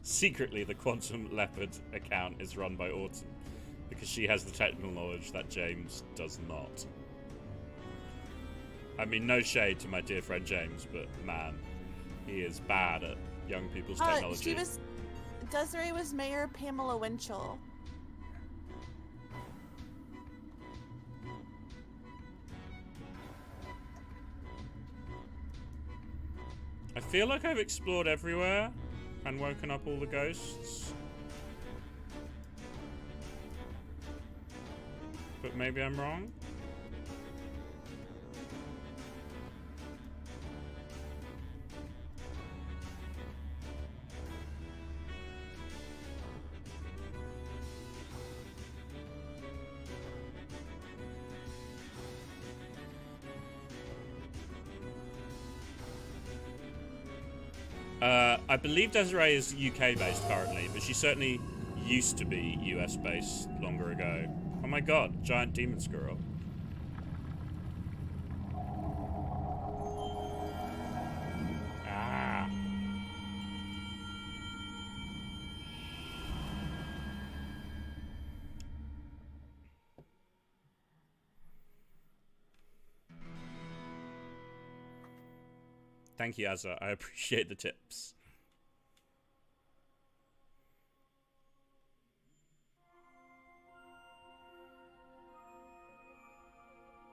Secretly, the Quantum Leopard account is run by Autumn because she has the technical knowledge that James does not. I mean, no shade to my dear friend James, but man, he is bad at young people's technology. Desiree was Mayor Pamela Winchell. I feel like I've explored everywhere and woken up all the ghosts. But maybe I'm wrong? I believe Desiree is UK based currently, but she certainly used to be US based longer ago. Oh my god, giant demon squirrel. Ah. Thank you, Azza. I appreciate the tips.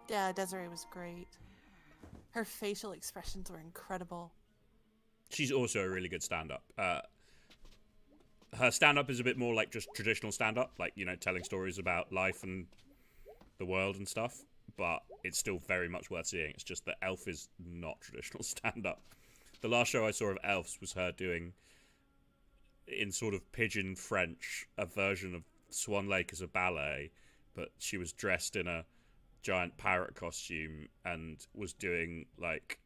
Yeah, Desiree was great. Her facial expressions were incredible. She's also a really good stand-up. Her stand-up is a bit more like just traditional stand-up, like, you know, telling stories about life and the world and stuff, but it's still very much worth seeing. It's just that Elf is not traditional stand-up. The last show I saw of Elf's was her doing, in sort of pidgin French, a version of Swan Lake as a ballet, but she was dressed in a giant parrot costume and was doing like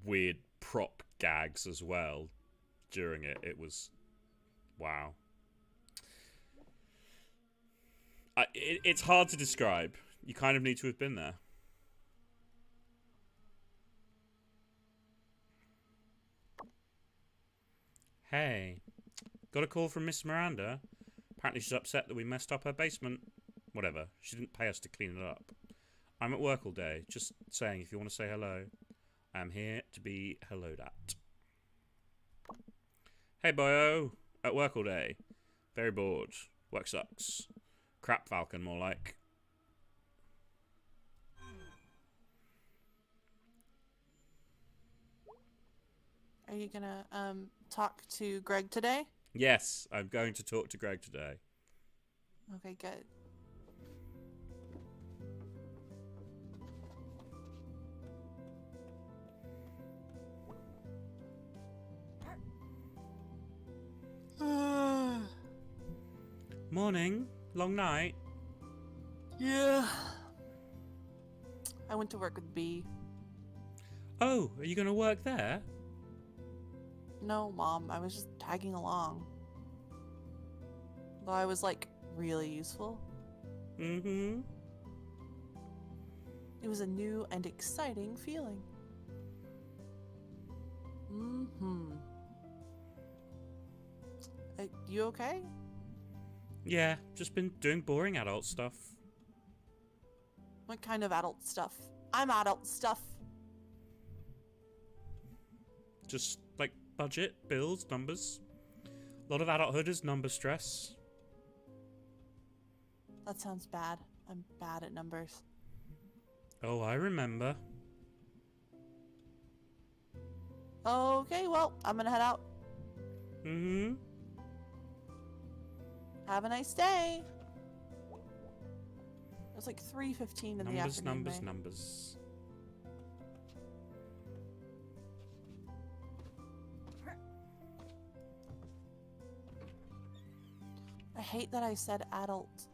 weird prop gags as well during it. It was wow. It's hard to describe. You kind of need to have been there. Hey, got a call from Miss Miranda. Apparently she's upset that we messed up her basement. Whatever. She didn't pay us to clean it up. I'm at work all day. Just saying, if you want to say hello, I'm here to be helloed at. Hey, boyo. At work all day. Very bored. Work sucks. Crap Falcon, more like. Are you gonna talk to Greg today? Yes, I'm going to talk to Greg today. Okay, good. Morning. Long night. Yeah. I went to work with B. Oh, are you going to work there? No, Mom. I was just tagging along. Though I was, like, really useful. Mm-hmm. It was a new and exciting feeling. Mm-hmm. You okay? Yeah, just been doing boring adult stuff. What kind of adult stuff? I'm adult stuff. Just, like, budget, bills, numbers. A lot of adulthood is number stress. That sounds bad. I'm bad at numbers. Oh, I remember. Okay, well, I'm gonna head out. Mm-hmm. Have a nice day. It was like 3:15 in the afternoon. Numbers. I hate that I said adult.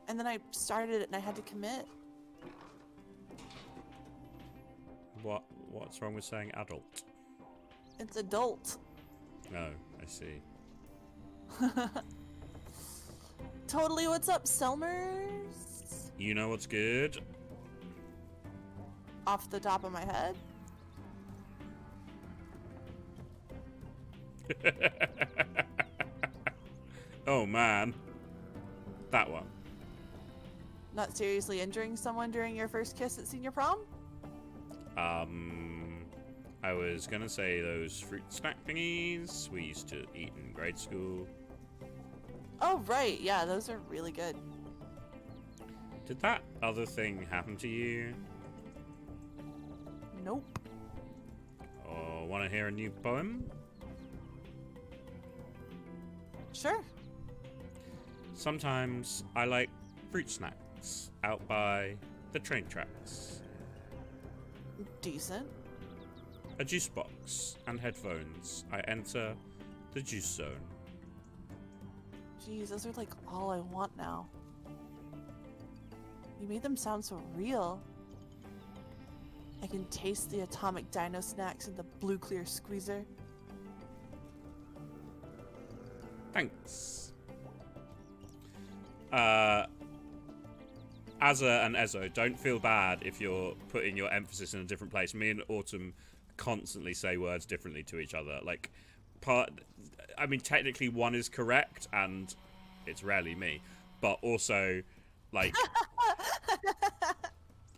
and then I started it and I had to commit. What's wrong with saying adult? It's adult. Oh, I see. Totally, what's up, Selmers? You know what's good? Off the top of my head. Oh man. That one. Not seriously injuring someone during your first kiss at senior prom? I was gonna say those fruit snack thingies we used to eat in grade school. Oh, right. Yeah, those are really good. Did that other thing happen to you? Nope. Or want to hear a new poem? Sure. Sometimes I like fruit snacks out by the train tracks. Decent. A juice box and headphones. I enter the juice zone. Jeez, those are like all I want now. You made them sound so real. I can taste the atomic dino snacks in the blue clear squeezer. Thanks. Azza and Ezo, don't feel bad if you're putting your emphasis in a different place. Me and Autumn constantly say words differently to each other. Like, I mean, technically one is correct, and it's rarely me. But also, like,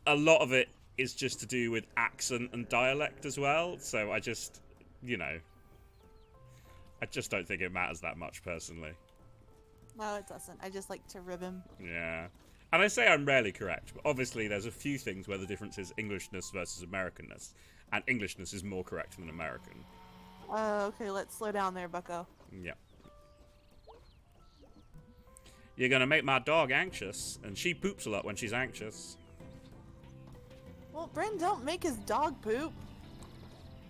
a lot of it is just to do with accent and dialect as well. So I just, you know, I just don't think it matters that much, personally. No, it doesn't. I just like to rib him. Yeah. And I say I'm rarely correct, but obviously there's a few things where the difference is Englishness versus Americanness. And Englishness is more correct than American. Okay, let's slow down there, bucko. Yeah. You're gonna make my dog anxious, and she poops a lot when she's anxious. Well, Bryn, don't make his dog poop.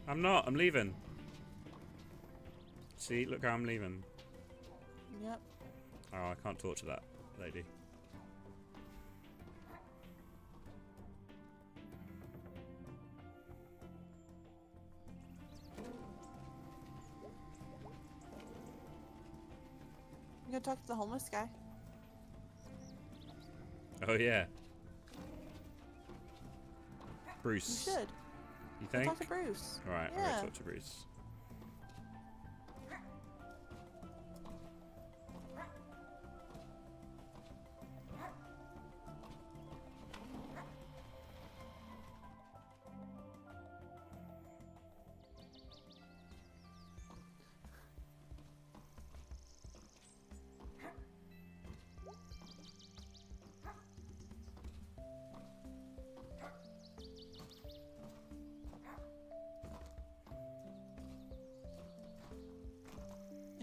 I'm not, I'm leaving. See, look how I'm leaving. Yep. Oh, I can't talk to that lady. You go talk to the homeless guy. Oh, yeah. You Bruce. should. You Go think? talk to Bruce. Alright, I'm Yeah. gonna talk to Bruce.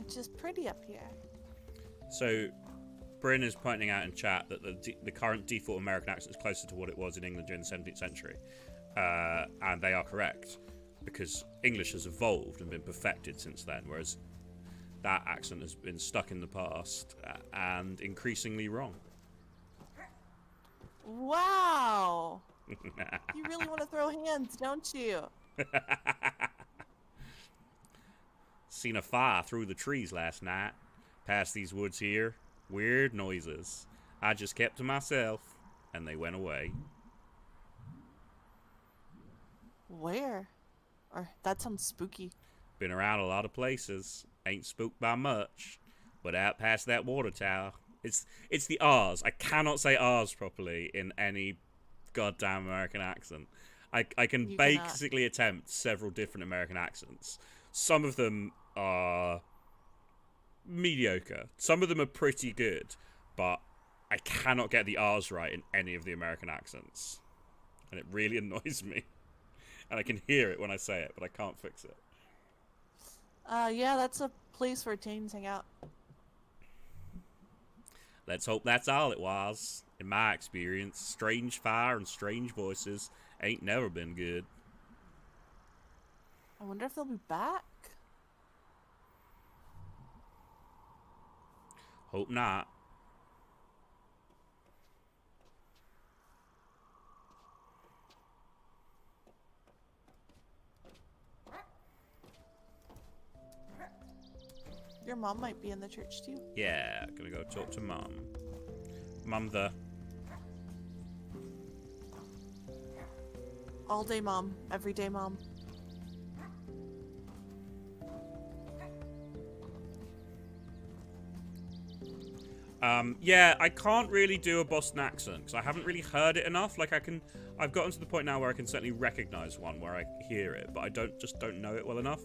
It's just pretty up here. So, Bryn is pointing out in chat that the current default American accent is closer to what it was in England during the 17th century. And they are correct, because English has evolved and been perfected since then, whereas that accent has been stuck in the past and increasingly wrong. Wow! You really want to throw hands, don't you? Seen a fire through the trees last night. Past these woods here. Weird noises. I just kept to myself, and they went away. Where? Or that sounds spooky. Been around a lot of places. Ain't spooked by much. But out past that water tower. It's the R's. I cannot say R's properly in any goddamn American accent. I can basically attempt several different American accents. Some of them are mediocre. Some of them are pretty good, but I cannot get the R's right in any of the American accents. And it really annoys me. And I can hear it when I say it, but I can't fix it. Yeah, that's a place where teens hang out. Let's hope that's all it was. In my experience, strange fire and strange voices ain't never been good. I wonder if they'll be back. Hope not. mom might be in the church too. Yeah, gonna go talk to Mum. Mum the... All day mom, every day mom. Yeah, I can't really do a Boston accent because I haven't really heard it enough. Like I've gotten to the point now where I can certainly recognize one where I hear it, but I don't know it well enough.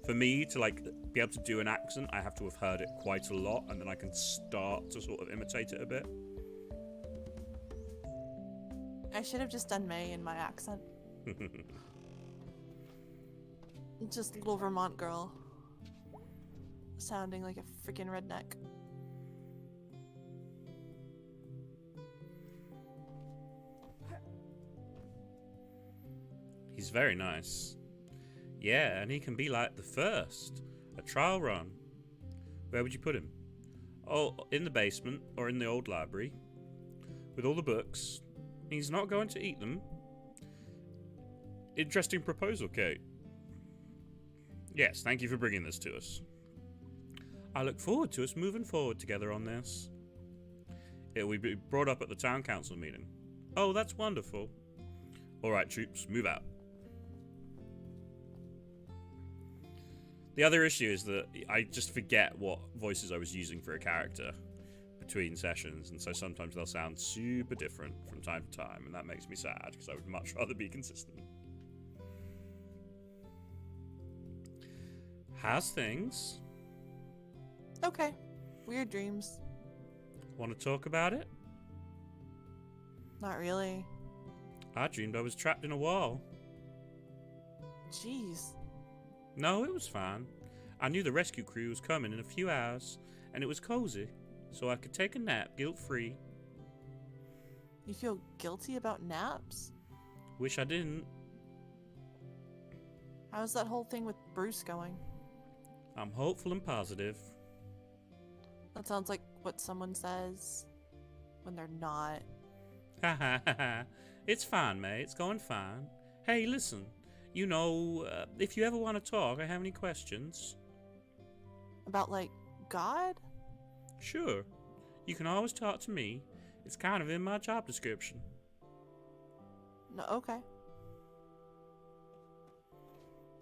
For me to like be able to do an accent, I have to have heard it quite a lot, and then I can start to sort of imitate it a bit. I should have just done May in my accent. Just little Vermont girl. Sounding like a freaking redneck. He's very nice. Yeah, and he can be like the first. A trial run. Where would you put him? Oh, in the basement or in the old library. With all the books. He's not going to eat them. Interesting proposal, Kate. Yes, thank you for bringing this to us. I look forward to us moving forward together on this. It will be brought up at the town council meeting. Oh, that's wonderful. Alright, troops, move out. The other issue is that I just forget what voices I was using for a character between sessions, and so sometimes they'll sound super different from time to time, and that makes me sad, because I would much rather be consistent. How's things? Okay. Weird dreams. Want to talk about it? Not really. I dreamed I was trapped in a wall. Jeez. No, it was fine. I knew the rescue crew was coming in a few hours, and it was cozy, so I could take a nap guilt-free. You feel guilty about naps? Wish I didn't. How's that whole thing with Bruce going? I'm hopeful and positive. That sounds like what someone says when they're not. Ha ha ha ha. It's fine, mate. It's going fine. Hey, listen. You know, if you ever want to talk or have any questions... About, like, God? Sure. You can always talk to me. It's kind of in my job description. No, okay.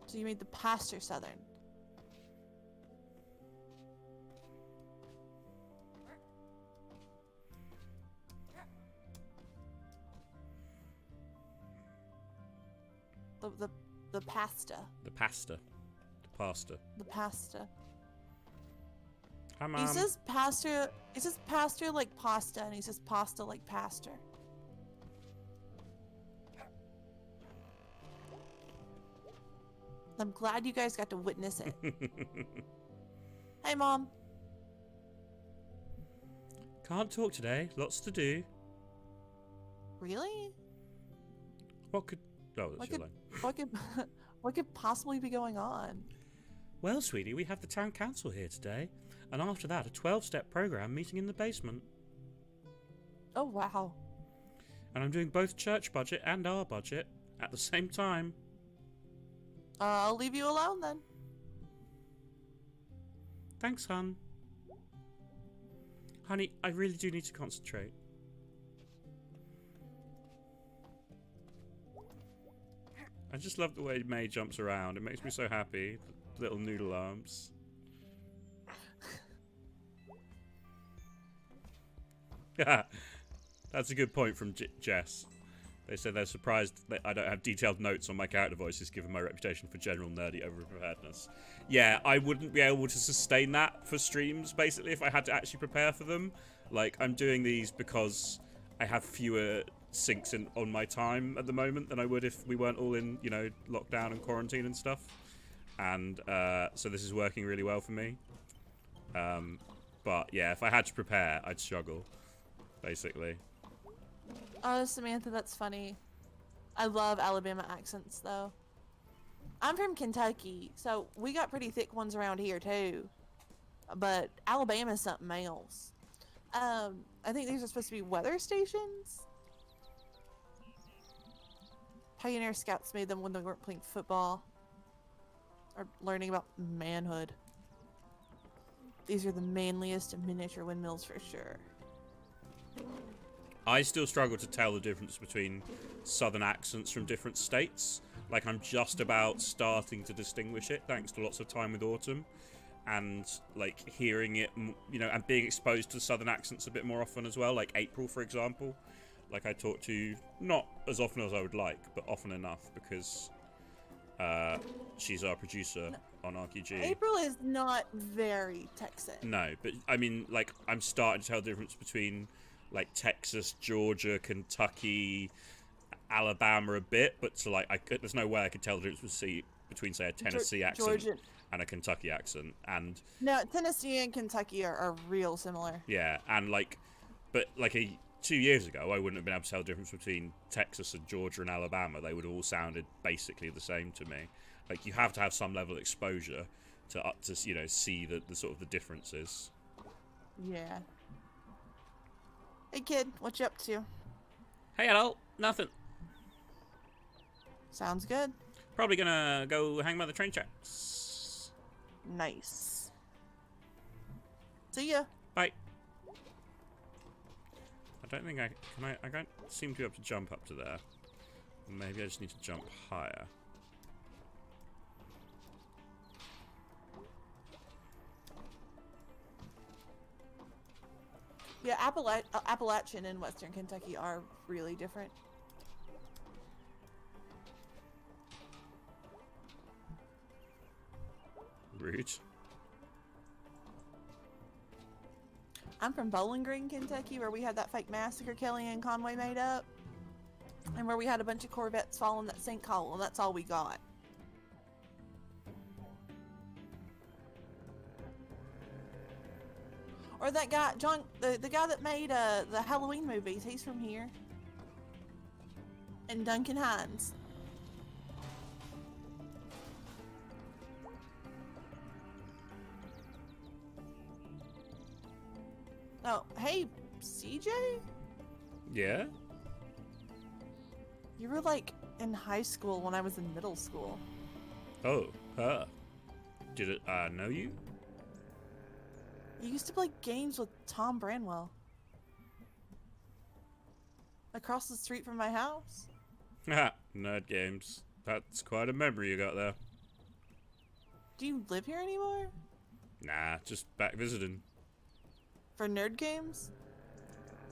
So you made the pastor Southern. The pasta. The pasta. The pasta. The pasta. Hi, Mom. He says pastor like pasta, and he says pasta like pastor. I'm glad you guys got to witness it. Hey, Mom. Can't talk today. Lots to do. Really? What could... Oh, that's your line. What could possibly be going on? Well, sweetie, we have the town council here today, and after that, a 12-step program meeting in the basement. Oh, wow. And I'm doing both church budget and our budget at the same time. I'll leave you alone then. Thanks, hon. Honey, I really do need to concentrate. I just love the way May jumps around. It makes me so happy. The little noodle arms. That's a good point from Jess. They said they're surprised that I don't have detailed notes on my character voices given my reputation for general nerdy over-preparedness. Yeah, I wouldn't be able to sustain that for streams, basically, if I had to actually prepare for them. Like, I'm doing these because I have fewer syncs on my time at the moment than I would if we weren't all in, you know, lockdown and quarantine and stuff. And so this is working really well for me. But yeah, if I had to prepare, I'd struggle, basically. Oh, Samantha, that's funny. I love Alabama accents, though. I'm from Kentucky, so we got pretty thick ones around here, too. But Alabama's something else. I think these are supposed to be weather stations. Pioneer Scouts made them when they weren't playing football. Or learning about manhood. These are the manliest of miniature windmills for sure. I still struggle to tell the difference between southern accents from different states. Like, I'm just about starting to distinguish it, thanks to lots of time with Autumn. And, like, hearing it, you know, and being exposed to southern accents a bit more often as well. Like April, for example. Like, I talk to, not as often as I would like, but often enough, because she's our producer on RQG. April is not very Texan. No, but, I mean, like, I'm starting to tell the difference between, like, Texas, Georgia, Kentucky, Alabama a bit, but so, like, there's no way I could tell the difference between, say, a Tennessee accent Georgia. and a Kentucky accent. And no, Tennessee and Kentucky are real similar. yeah, and, like, but, like, 2 years ago, I wouldn't have been able to tell the difference between Texas and Georgia and Alabama. They would have all sounded basically the same to me. Like, you have to have some level of exposure to you know, see the sort of the differences. Yeah. Hey kid, what you up to? Hey, hello. Nothing. Sounds good. Probably gonna go hang by the train tracks. Nice. See ya. Bye. I don't think I don't seem to be able to jump up to there. Maybe I just need to jump higher. Yeah, Appalachian and Western Kentucky are really different. Rude. I'm from Bowling Green, Kentucky, where we had that fake massacre Kellyanne Conway made up. And where we had a bunch of Corvettes following that St. Cowell, and that's all we got. Or that guy, John, the guy that made the Halloween movies, he's from here. And Duncan Hines. Oh, hey, CJ? Yeah? You were like in high school when I was in middle school. Oh, did it know you? You used to play games with Tom Branwell. Across the street from my house. Ha, nerd games. That's quite a memory you got there. Do you live here anymore? Nah, just back visiting. For nerd games?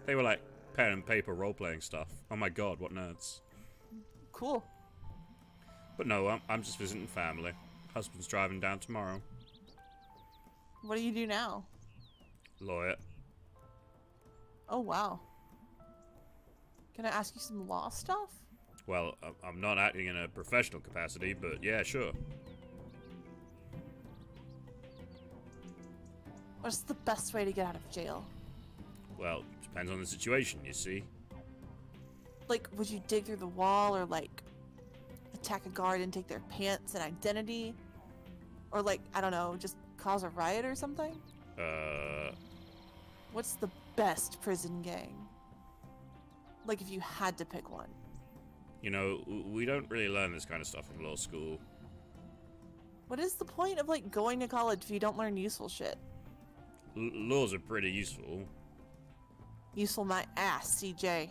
They were like pen and paper role-playing stuff. Oh my god, what nerds. Cool. But no, I'm just visiting family. Husband's driving down tomorrow. What do you do now? Lawyer. Oh, wow. Can I ask you some law stuff? Well, I'm not acting in a professional capacity, but yeah, sure. What's the best way to get out of jail? Well, depends on the situation, you see. Like, would you dig through the wall or, like, attack a guard and take their pants and identity? Or, like, I don't know, just cause a riot or something? What's the best prison gang? Like, if you had to pick one. You know, we don't really learn this kind of stuff in law school. What is the point of, like, going to college if you don't learn useful shit? Laws are pretty useful. Useful my ass, CJ.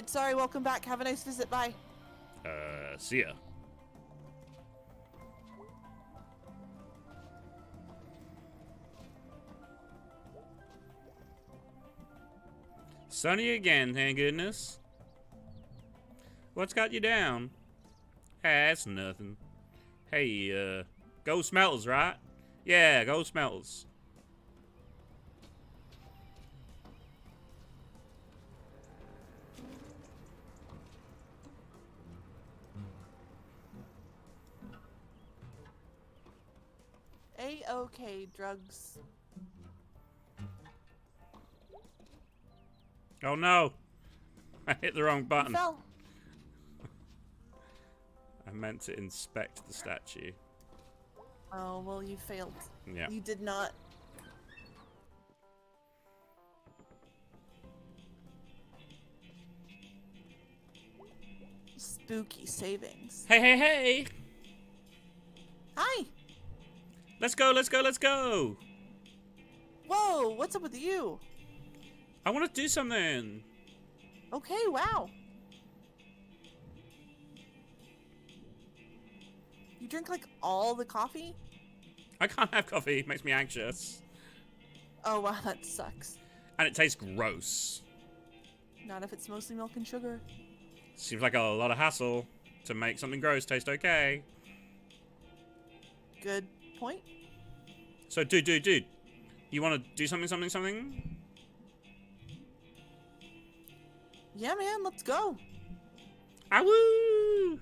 Sorry, welcome back. Have a nice visit. Bye. See ya. Sunny again, thank goodness. What's got you down? That's nothing. Hey, go Smelters, right? Yeah, go Smelters. A-OK, drugs. Oh no! I hit the wrong You button. fell. I meant to inspect the statue. Oh, well, you failed. Yeah. You did not. Spooky savings. Hey, hey, hey! Hi! Let's go, let's go, let's go! Whoa, what's up with you? I want to do something. Okay, wow. You drink like all the coffee? I can't have coffee. It makes me anxious. Oh wow, that sucks. And it tastes gross. Not if it's mostly milk and sugar. Seems like a lot of hassle to make something gross taste okay. Good point. So, dude. You want to do something? Yeah, man, let's go. Awoo!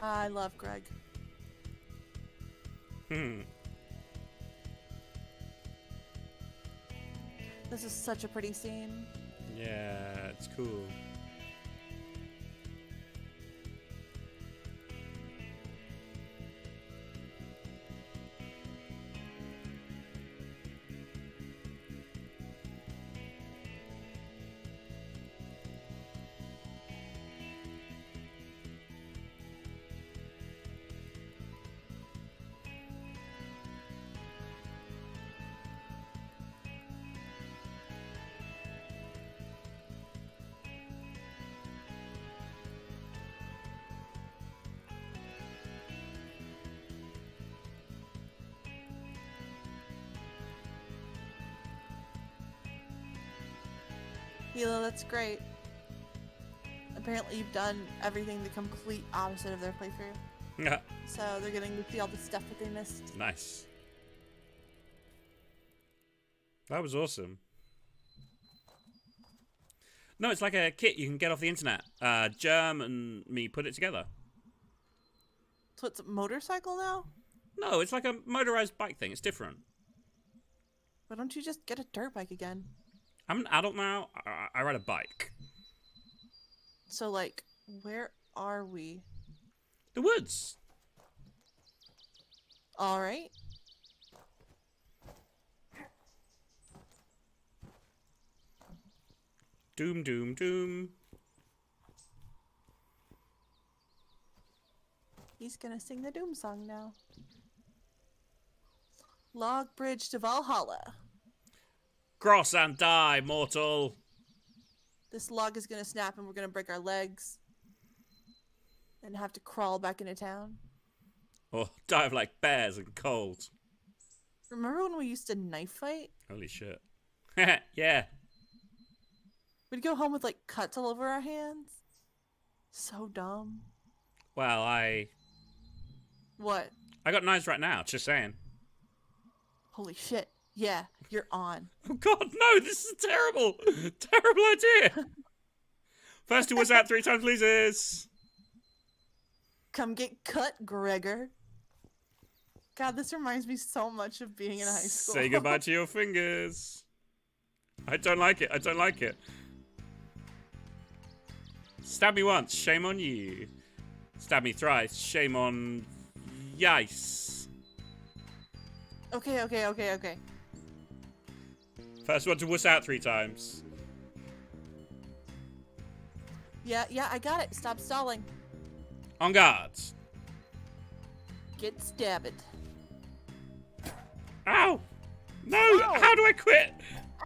I love Greg. This is such a pretty scene. Yeah, it's cool. Hilo, that's great. Apparently you've done everything the complete opposite of their playthrough. Yeah. So they're getting to see all the stuff that they missed. Nice. That was awesome. No, it's like a kit you can get off the internet. Germ and me put it together. So it's a motorcycle now? No, it's like a motorized bike thing. It's different. Why don't you just get a dirt bike again? I'm an adult now. I ride a bike. So, like, where are we? The woods. Alright. Doom, doom, doom. He's gonna sing the Doom song now. Log bridge to Valhalla. Cross and die, mortal. This log is gonna snap and we're gonna break our legs. And have to crawl back into town. Or dive like bears and cold. Remember when we used to knife fight? Holy shit. Yeah. We'd go home with like cuts all over our hands. So dumb. Well, What? I got knives right now, just saying. Holy shit. Yeah, you're on. Oh god, no, this is terrible. Terrible idea. First to was out 3 times loses. Come get cut, Gregor. God, this reminds me so much of being in high school. Say goodbye to your fingers. I don't like it. I don't like it. Stab me once. Shame on you. Stab me thrice. Shame on yice. Okay. First one to wuss out 3 times. Yeah, I got it. Stop stalling. On guard. Get stabbed. Ow! No! Ow. How do I quit?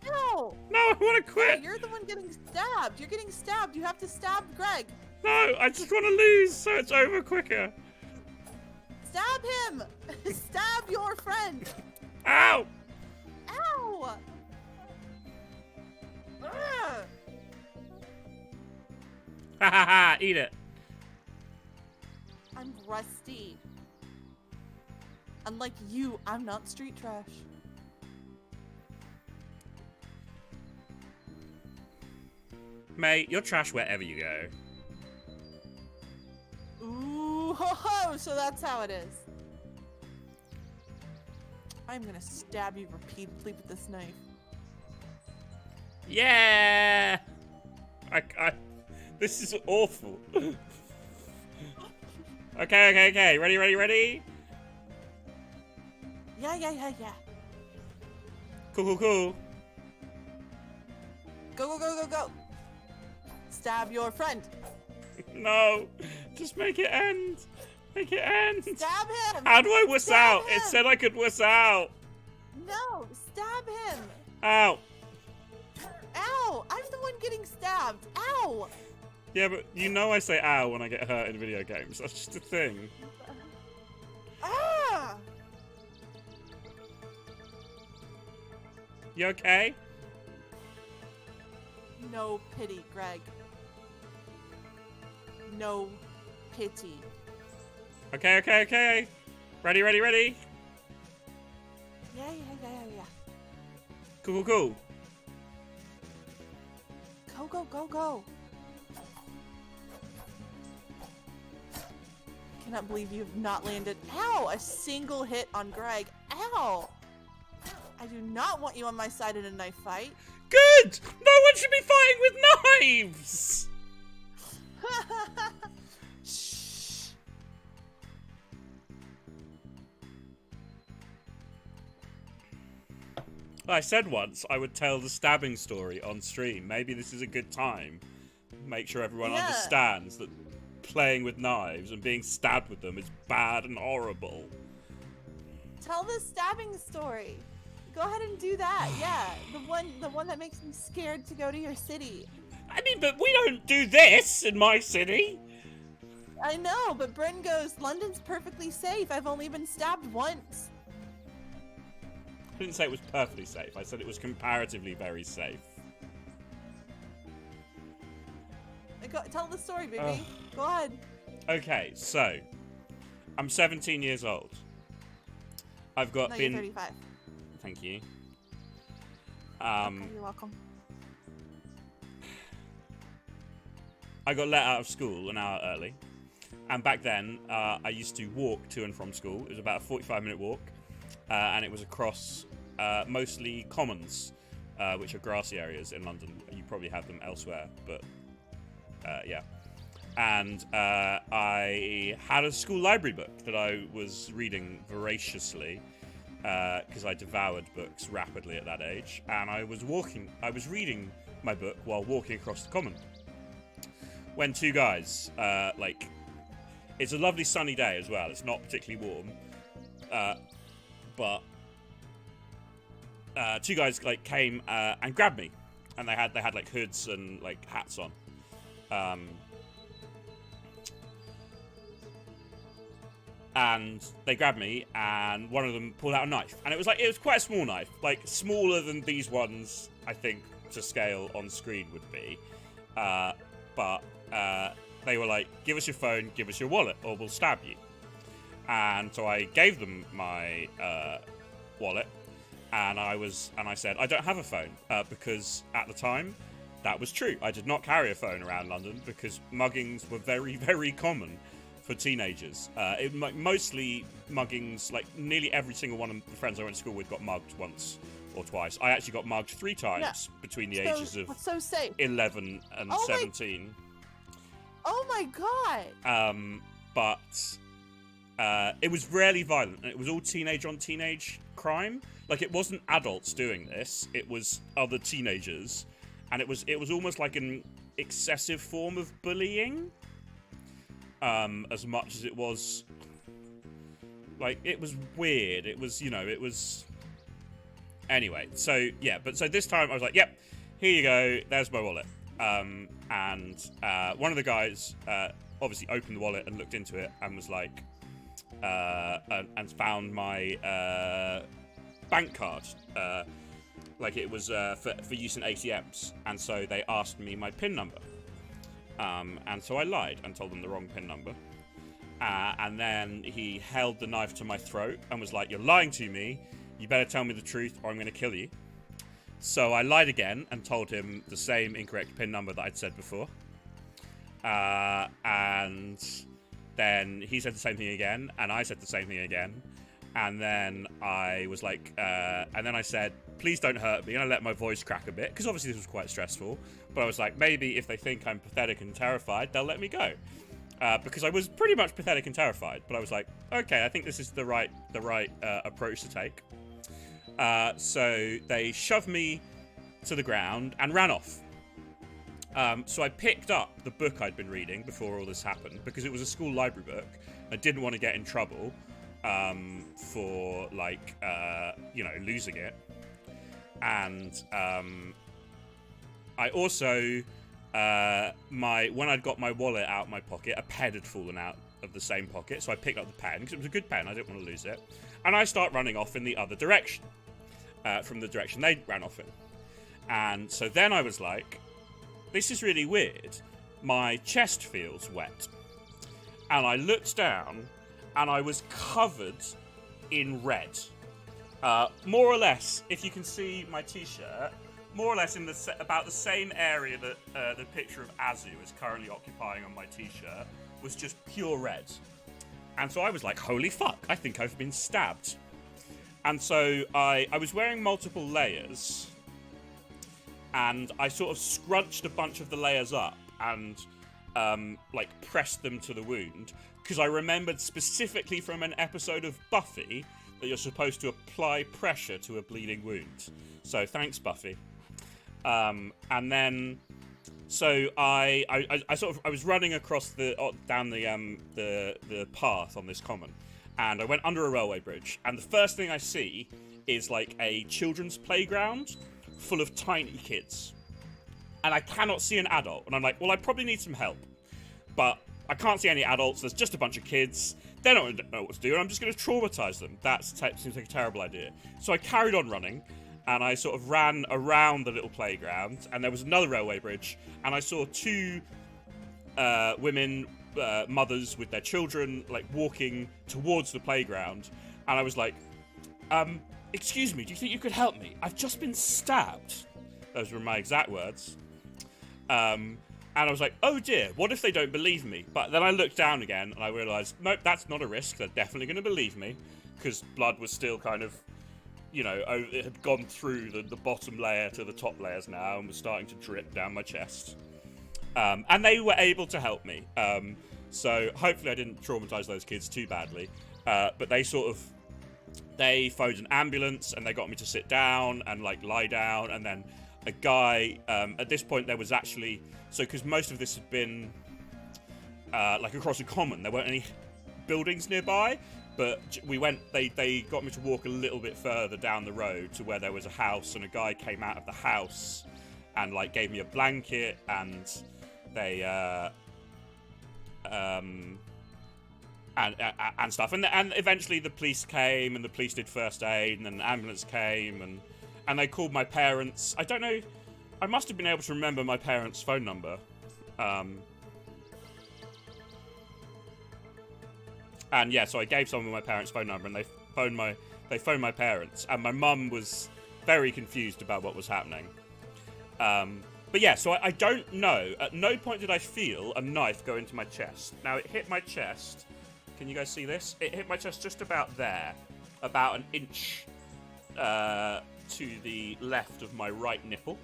Ow! No, I want to quit. You're the one getting stabbed. You're getting stabbed. You have to stab Greg. No, I just want to lose so it's over quicker. Stab him! Stab your friend! Ow! Ow! Ugh. Ha ha ha! Eat it. I'm rusty. Unlike you, I'm not street trash. Mate, you're trash wherever you go. Ooh, ho ho! So that's how it is. I'm gonna stab you repeatedly with this knife. Yeah! This is awful. Okay. Ready? Yeah. Cool. Go. stab your friend. No, just make it end. Make it end. Stab him. How do I wuss Stab out? It him. said I could wuss out. No, stab him. Ow. Ow! I'm the one getting stabbed. Ow! Yeah, but you know I say ow when I get hurt in video games. That's just a thing. Ah! You okay? No pity, Greg. No pity. Okay, okay, okay. Ready, ready, ready. Yeah. Cool, cool, cool. Go. Cannot believe you've not landed. Ow! A single hit on Greg. Ow! I do not want you on my side in a knife fight. Good! No one should be fighting with knives! Shh. I said once I would tell the stabbing story on stream. Maybe this is a good time. Make sure everyone Yeah. understands that playing with knives and being stabbed with them is bad and horrible. Tell the stabbing story. Go ahead and do that. Yeah, the one that makes me scared to go to your city. I mean, but we don't do this in my city. I know, but Bryn goes, London's perfectly safe. I've only been stabbed once. I didn't say it was perfectly safe. I said it was comparatively very safe. Tell the story, baby. Go ahead. Okay, so I'm 17 years old. I've got No, been. you're 35. Thank you. Okay, you're welcome. I got let out of school an hour early, and back then I used to walk to and from school. It was about a 45-minute walk, and it was across mostly commons, which are grassy areas in London. You probably have them elsewhere, but yeah. And I had a school library book that I was reading voraciously because I devoured books rapidly at that age. And I was reading my book while walking across the common. When two guys, it's a lovely sunny day as well. It's not particularly warm, but two guys came and grabbed me, and they had like hoods and like hats on. And they grabbed me, and one of them pulled out a knife, and it was quite a small knife, like smaller than these ones I think to scale on screen would be, but they were like, give us your phone, give us your wallet, or we'll stab you. And so I gave them my wallet, and I said I don't have a phone, because at the time that was true. I did not carry a phone around London because muggings were very, very common for teenagers. Mostly muggings, like nearly every single one of the friends I went to school with got mugged once or twice. I actually got mugged 3 times between the ages of so safe. 11 and 17. Oh my god! But it was rarely violent, and it was all teenage on teenage crime. Like, it wasn't adults doing this, it was other teenagers, and it was almost like an excessive form of bullying. As much as it was, like, it was weird. It was, it was. Anyway, so yeah, so this time I was like, yep, here you go, there's my wallet. And one of the guys obviously opened the wallet and looked into it and was like, and found my bank card. Like, it was for use in ATMs, and so they asked me my PIN number. And so I lied and told them the wrong PIN number. And then he held the knife to my throat and was like, you're lying to me. You better tell me the truth or I'm going to kill you. So I lied again and told him the same incorrect PIN number that I'd said before. And then he said the same thing again, and I said the same thing again. And then I was like, and then I said, please don't hurt me. And I let my voice crack a bit, because obviously this was quite stressful. But I was like, maybe if they think I'm pathetic and terrified, they'll let me go. Because I was pretty much pathetic and terrified. But I was like, okay, I think this is the right approach to take. So they shoved me to the ground and ran off. So I picked up the book I'd been reading before all this happened, because it was a school library book. I didn't want to get in trouble for, like, losing it. And I also, when I'd got my wallet out of my pocket, a pen had fallen out of the same pocket, so I picked up the pen, because it was a good pen, I didn't want to lose it. And I start running off in the other direction, from the direction they ran off in. And so then I was like, this is really weird. My chest feels wet. And I looked down, and I was covered in red. More or less, if you can see my t-shirt, more or less in about the same area that the picture of Azu is currently occupying on my t-shirt was just pure red. And so I was like, holy fuck, I think I've been stabbed. And so I was wearing multiple layers, and I sort of scrunched a bunch of the layers up and pressed them to the wound, because I remembered specifically from an episode of Buffy that you're supposed to apply pressure to a bleeding wound. So thanks, Buffy. And then, so I was running across down the path on this common, and I went under a railway bridge, and the first thing I see is like a children's playground full of tiny kids, and I cannot see an adult, and I'm like, well, I probably need some help, but I can't see any adults. There's just a bunch of kids. They don't know what to do, and I'm just going to traumatize them. That seems like a terrible idea. So I carried on running, and I sort of ran around the little playground, and there was another railway bridge, and I saw two women, mothers with their children, like walking towards the playground, and I was like, excuse me, do you think you could help me? I've just been stabbed. Those were my exact words. And I was like, oh dear, what if they don't believe me? But then I looked down again, and I realised, nope, that's not a risk. They're definitely going to believe me, because blood was still kind of, it had gone through the bottom layer to the top layers now, and was starting to drip down my chest. And they were able to help me. So hopefully I didn't traumatise those kids too badly. But they phoned an ambulance, and they got me to sit down and lie down, and then a guy, at this point there was actually, because most of this had been across a common, there weren't any buildings nearby, but they got me to walk a little bit further down the road to where there was a house, and a guy came out of the house and gave me a blanket, and they and stuff, and eventually the police came, and the police did first aid, and then the ambulance came, and they called my parents. I don't know, I must have been able to remember my parents' phone number. And yeah, so I gave someone my parents' phone number, and they phoned my parents, and my mum was very confused about what was happening. But yeah, so I don't know. At no point did I feel a knife go into my chest. Now, it hit my chest. Can you guys see this? It hit my chest just about there, about an inch to the left of my right nipple.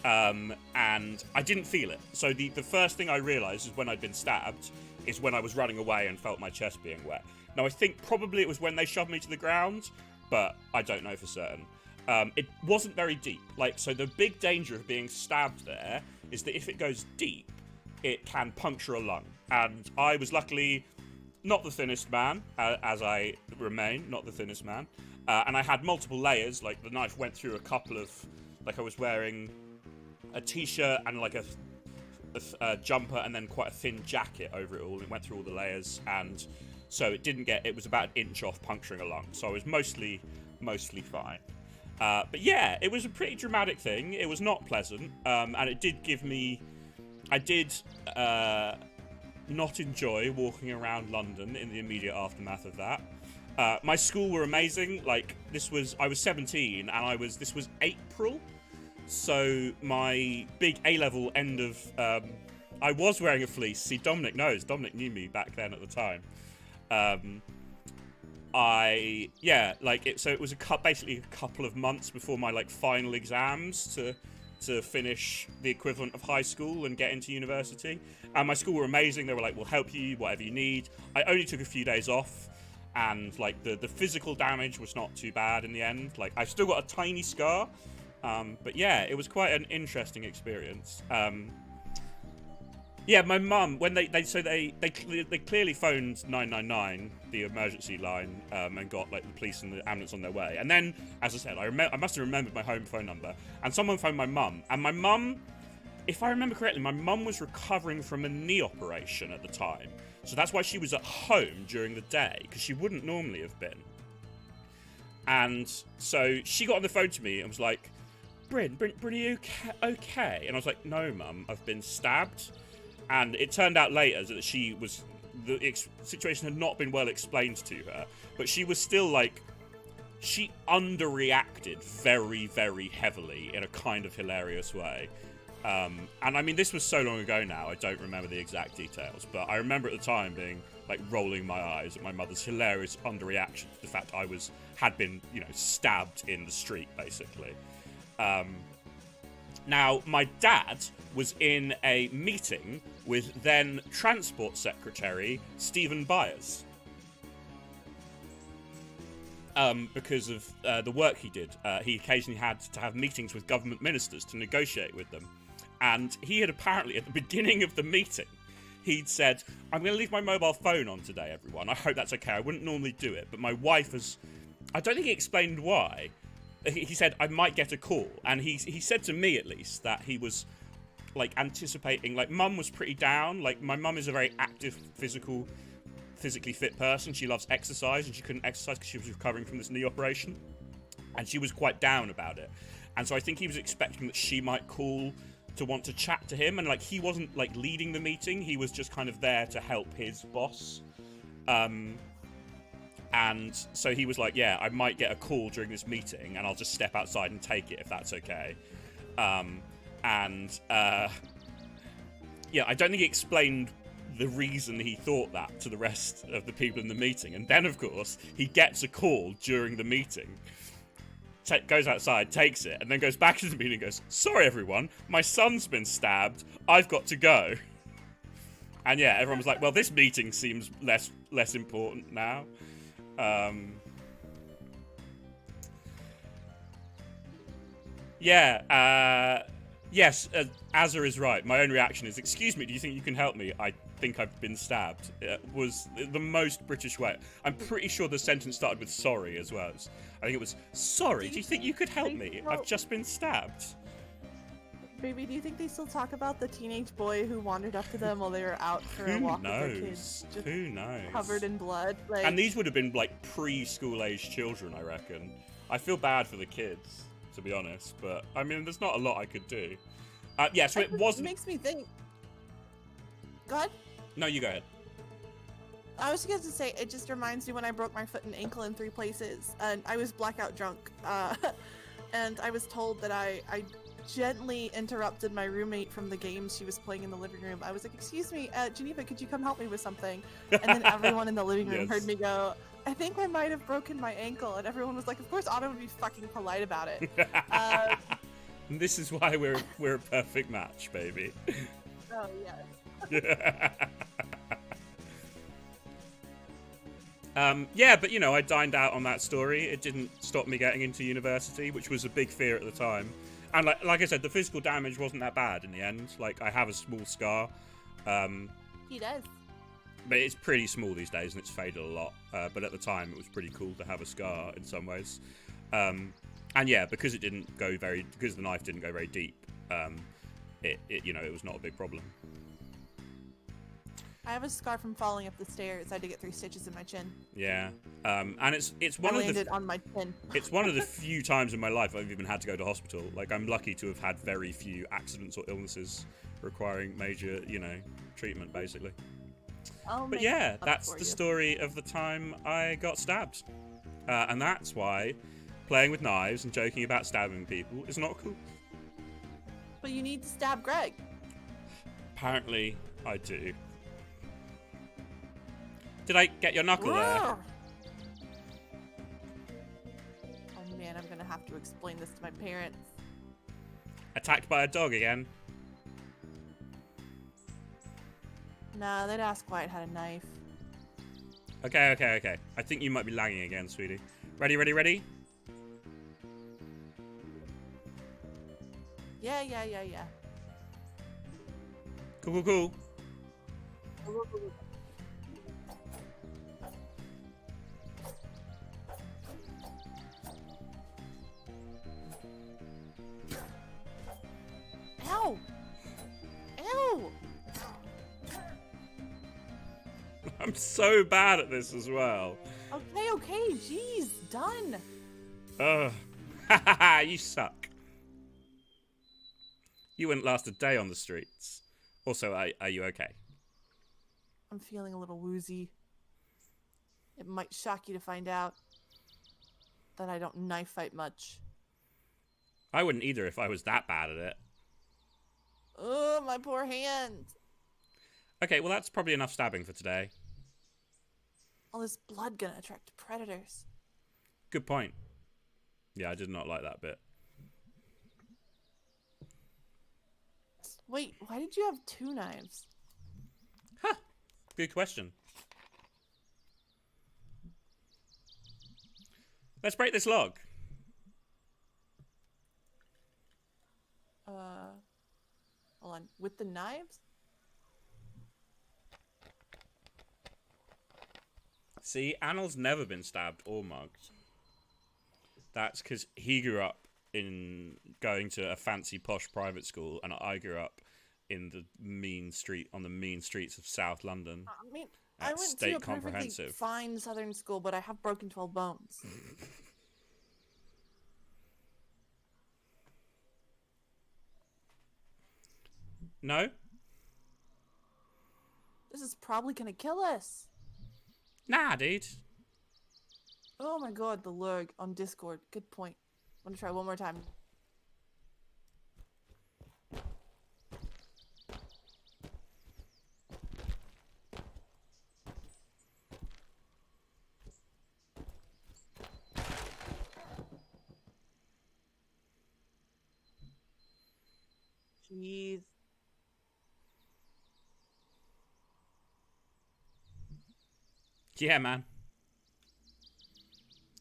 And I didn't feel it. So the first thing I realised is when I'd been stabbed is when I was running away and felt my chest being wet. Now, I think probably it was when they shoved me to the ground, but I don't know for certain. It wasn't very deep. So the big danger of being stabbed there is that if it goes deep, it can puncture a lung. And I was luckily not the thinnest man, as I remain, not the thinnest man. And I had multiple layers. The knife went through a couple of, I was wearing a t-shirt and a jumper, and then quite a thin jacket over it all. It went through all the layers, and so it was about an inch off puncturing a lung. So I was mostly fine. But yeah, it was a pretty dramatic thing. It was not pleasant, and it did give me, I did not enjoy walking around London in the immediate aftermath of that. My school were amazing. I was 17, and this was April. So my big A-level end of, I was wearing a fleece. See, Dominic knows. Dominic knew me back then at the time. So it was basically a couple of months before my final exams to finish the equivalent of high school and get into university. And my school were amazing. They were like, we'll help you, whatever you need. I only took a few days off, and the physical damage was not too bad in the end. I've still got a tiny scar But yeah, it was quite an interesting experience. Yeah, my mum, when they clearly phoned 999, the emergency line, and got like the police and the ambulance on their way. And then, as I said, I must have remembered my home phone number, and someone phoned my mum. And my mum, if I remember correctly, my mum was recovering from a knee operation at the time, so that's why she was at home during the day, because she wouldn't normally have been. And so she got on the phone to me and was like, Bryn, are you okay? And I was like, no, Mum, I've been stabbed. And it turned out later that the situation had not been well explained to her, but she was still like, she underreacted very, very heavily in a kind of hilarious way. And I mean, this was so long ago now, I don't remember the exact details, but I remember at the time being like rolling my eyes at my mother's hilarious underreaction to the fact I had been, stabbed in the street, basically. Now, my dad was in a meeting with then Transport Secretary Stephen Byers. Because of the work he did. He occasionally had to have meetings with government ministers to negotiate with them. And he had apparently, at the beginning of the meeting, he'd said, I'm going to leave my mobile phone on today, everyone. I hope that's okay. I wouldn't normally do it, but my wife has... I don't think he explained why. He said, I might get a call. And he said to me, at least, that he was, like, anticipating... Like, Mum was pretty down. Like, my mum is a very active, physically fit person. She loves exercise, and she couldn't exercise because she was recovering from this knee operation. And she was quite down about it. And so I think he was expecting that she might call to want to chat to him. And, like, he wasn't, like, leading the meeting. He was just kind of there to help his boss. And so he was like, yeah, I might get a call during this meeting, and I'll just step outside and take it if that's okay. Yeah, I don't think he explained the reason he thought that to the rest of the people in the meeting. And then, of course, he gets a call during the meeting, goes outside, takes it, and then goes back to the meeting and goes, sorry, everyone, my son's been stabbed. I've got to go. And yeah, everyone was like, well, this meeting seems less important now. Yes, Azza is right. My own reaction is, excuse me, do you think you can help me? I think I've been stabbed. It was the most British way. I'm pretty sure the sentence started with sorry as well. I think it was, sorry, do you think you could help me? I've just been stabbed. Baby, do you think they still talk about the teenage boy who wandered up to them while they were out for a walk with their kids? Who knows? Covered in blood. Like... And these would have been, like, preschool age children, I reckon. I feel bad for the kids, to be honest, but, I mean, there's not a lot I could do. Yeah, so it wasn't... It makes me think... Go ahead. No, you go ahead. I was going to say, it just reminds me when I broke my foot and ankle in 3 places, and I was blackout drunk, and I was told that I gently interrupted my roommate from the games she was playing in the living room. I was like, excuse me, Geneva, could you come help me with something? And then everyone in the living room heard me go, I think I might have broken my ankle. And everyone was like, of course Autumn would be fucking polite about it. And this is why we're a perfect match, baby. Oh, yes. Yeah, but I dined out on that story. It didn't stop me getting into university, which was a big fear at the time. And like I said, the physical damage wasn't that bad in the end. Like, I have a small scar. He does. But it's pretty small these days, and it's faded a lot. But at the time, it was pretty cool to have a scar in some ways. And yeah, because the knife didn't go very deep, it was not a big problem. I have a scar from falling up the stairs. I had to get 3 stitches in my chin. Yeah, and it's one I of landed on my chin. It's one of the few times in my life I've even had to go to hospital. Like, I'm lucky to have had very few accidents or illnesses requiring major, treatment, basically. But yeah, that's the story of the time I got stabbed, and that's why playing with knives and joking about stabbing people is not cool. But you need to stab Greg. Apparently, I do. Did I get your knuckle there? Oh man, I'm gonna have to explain this to my parents. Attacked by a dog again? Nah, they'd ask why it had a knife. Okay. I think you might be lagging again, sweetie. Ready? Yeah. Cool. Ow! Ew! I'm so bad at this as well. Okay, jeez, done. Ugh. You suck. You wouldn't last a day on the streets. Also, are you okay? I'm feeling a little woozy. It might shock you to find out that I don't knife fight much. I wouldn't either if I was that bad at it. Oh, my poor hand. Okay, well that's probably enough stabbing for today. All this blood gonna attract predators. Good point. Yeah, I did not like that bit. Wait, why did you have 2 knives? Huh. Good question. Let's break this log. Hold on. With the knives? See, Annal's never been stabbed or mugged. That's because he grew up in going to a fancy posh private school, and I grew up in the mean streets of South London. I mean, At I went State to a perfectly Comprehensive. fine southern school, but I have broken 12 bones. No? This is probably gonna kill us. Nah, dude. Oh my god, the lurg on Discord. Good point. I'm gonna try one more time. Jeez. Yeah, man.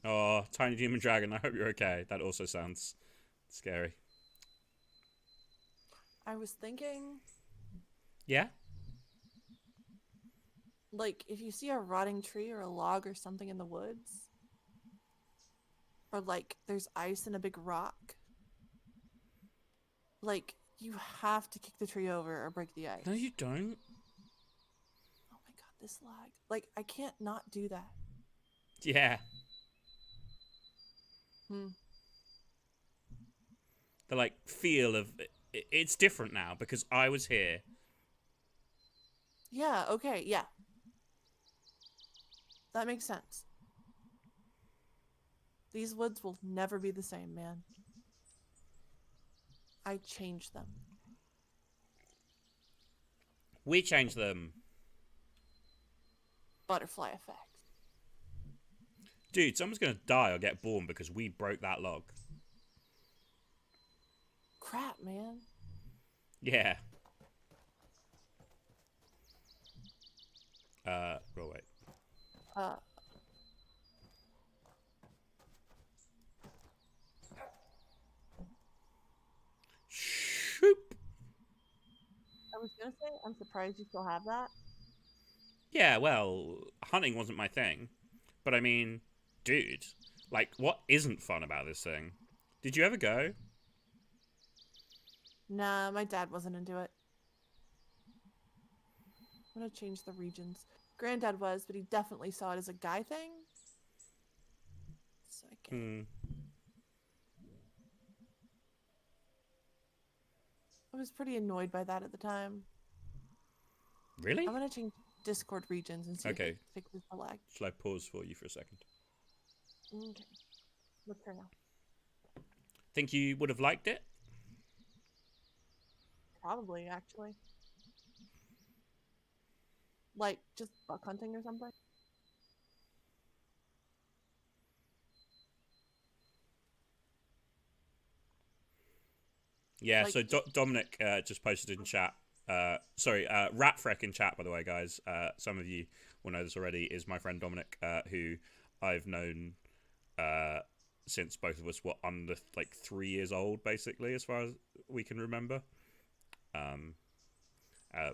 Oh, tiny demon dragon, I hope you're okay. That also sounds scary. I was thinking, Yeah? like, if you see a rotting tree or a log or something in the woods, or like there's ice in a big rock, like, you have to kick the tree over or break the ice. No, you don't. Oh my god, this lag. Like, I can't not do that. Yeah. The, like, feel of... It's different now because I was here. Yeah, okay, yeah. That makes sense. These woods will never be the same, man. I changed them. We changed them. Butterfly effect. Dude, someone's gonna die or get born because we broke that log. Crap, man. Yeah. Well, wait. Shoop. I was gonna say, I'm surprised you still have that. Yeah, well, hunting wasn't my thing. But I mean, dude, like, what isn't fun about this thing? Did you ever go? Nah, my dad wasn't into it. I'm gonna change the regions. Granddad was, but he definitely saw it as a guy thing. So I can. I was pretty annoyed by that at the time. Really? I'm gonna change Discord regions and see if it fixes the lag. Shall I pause for you for a second? Okay. Look her now. Think you would have liked it? Probably, actually. Like, just buck hunting or something? Yeah, Like, so Dominic just posted in chat. Sorry, Ratfreck in chat, by the way, guys. Some of you will know this already, is my friend Dominic, who I've known since both of us were under like 3 years old, basically, as far as we can remember.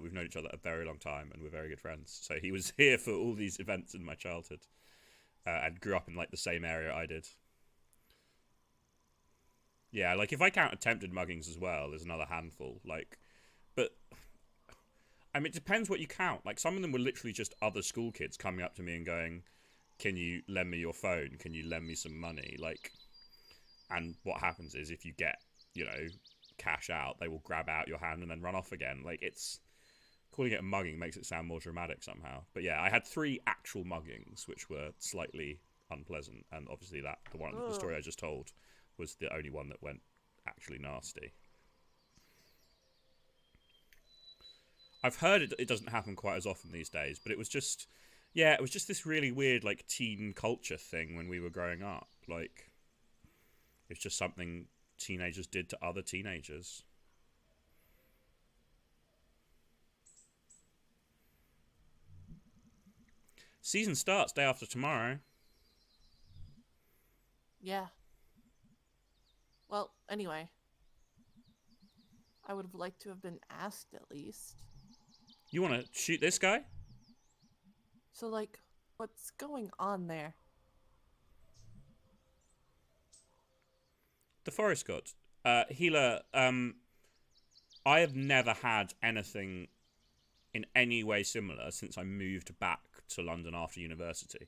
We've known each other a very long time, and we're very good friends. So he was here for all these events in my childhood, and grew up in like the same area I did. Yeah, like if I count attempted muggings as well, there's another handful. Like, but I mean, it depends what you count. Like, some of them were literally just other school kids coming up to me and going, "Can you lend me your phone? Can you lend me some money?" Like, and what happens is if you get, you know, cash out, they will grab out your hand and then run off again. Like, it's calling it a mugging makes it sound more dramatic somehow. But yeah, I had 3 actual muggings, which were slightly unpleasant, and obviously the story I just told was the only one that went actually nasty. I've heard it doesn't happen quite as often these days, but it was just this really weird like teen culture thing when we were growing up. Like, it's just something teenagers did to other teenagers. Season starts day after tomorrow. Yeah. Well, anyway. I would have liked to have been asked at least. You want to shoot this guy? So, like, what's going on there? The Forest God. Healer, I have never had anything in any way similar since I moved back to London after university.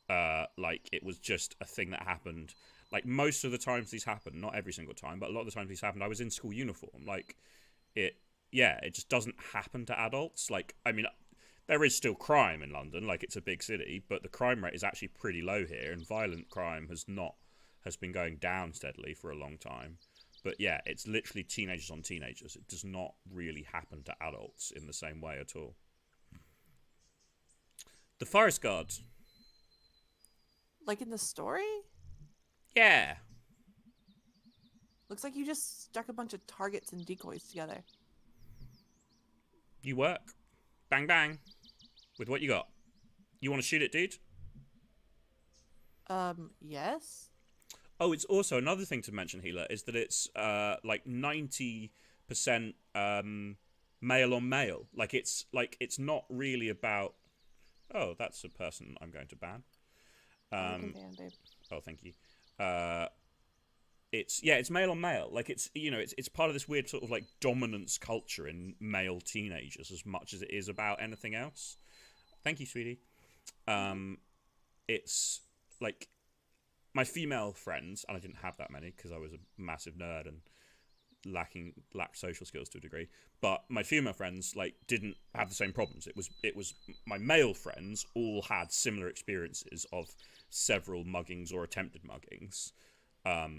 Like, it was just a thing that happened. Like, most of the times these happened, not every single time, but a lot of the times these happened, I was in school uniform. Like, it just doesn't happen to adults. Like, I mean, there is still crime in London, like, it's a big city, but the crime rate is actually pretty low here, and violent crime has been going down steadily for a long time. But yeah, it's literally teenagers on teenagers. It does not really happen to adults in the same way at all. The Forest Guard. Like in the story? Yeah. Looks like you just stuck a bunch of targets and decoys together. You work. Bang bang. With what you got. You want to shoot it, dude? Yes? Oh, it's also another thing to mention, Healer, is that it's like 90% male on male. Like it's not really about. Oh, that's a person I'm going to ban. Ban, babe. Oh, thank you. It's male on male. Like it's part of this weird sort of like dominance culture in male teenagers as much as it is about anything else. Thank you, sweetie. It's like my female friends, and I didn't have that many because I was a massive nerd and lacked social skills to a degree. But my female friends like didn't have the same problems. It was my male friends all had similar experiences of several muggings or attempted muggings,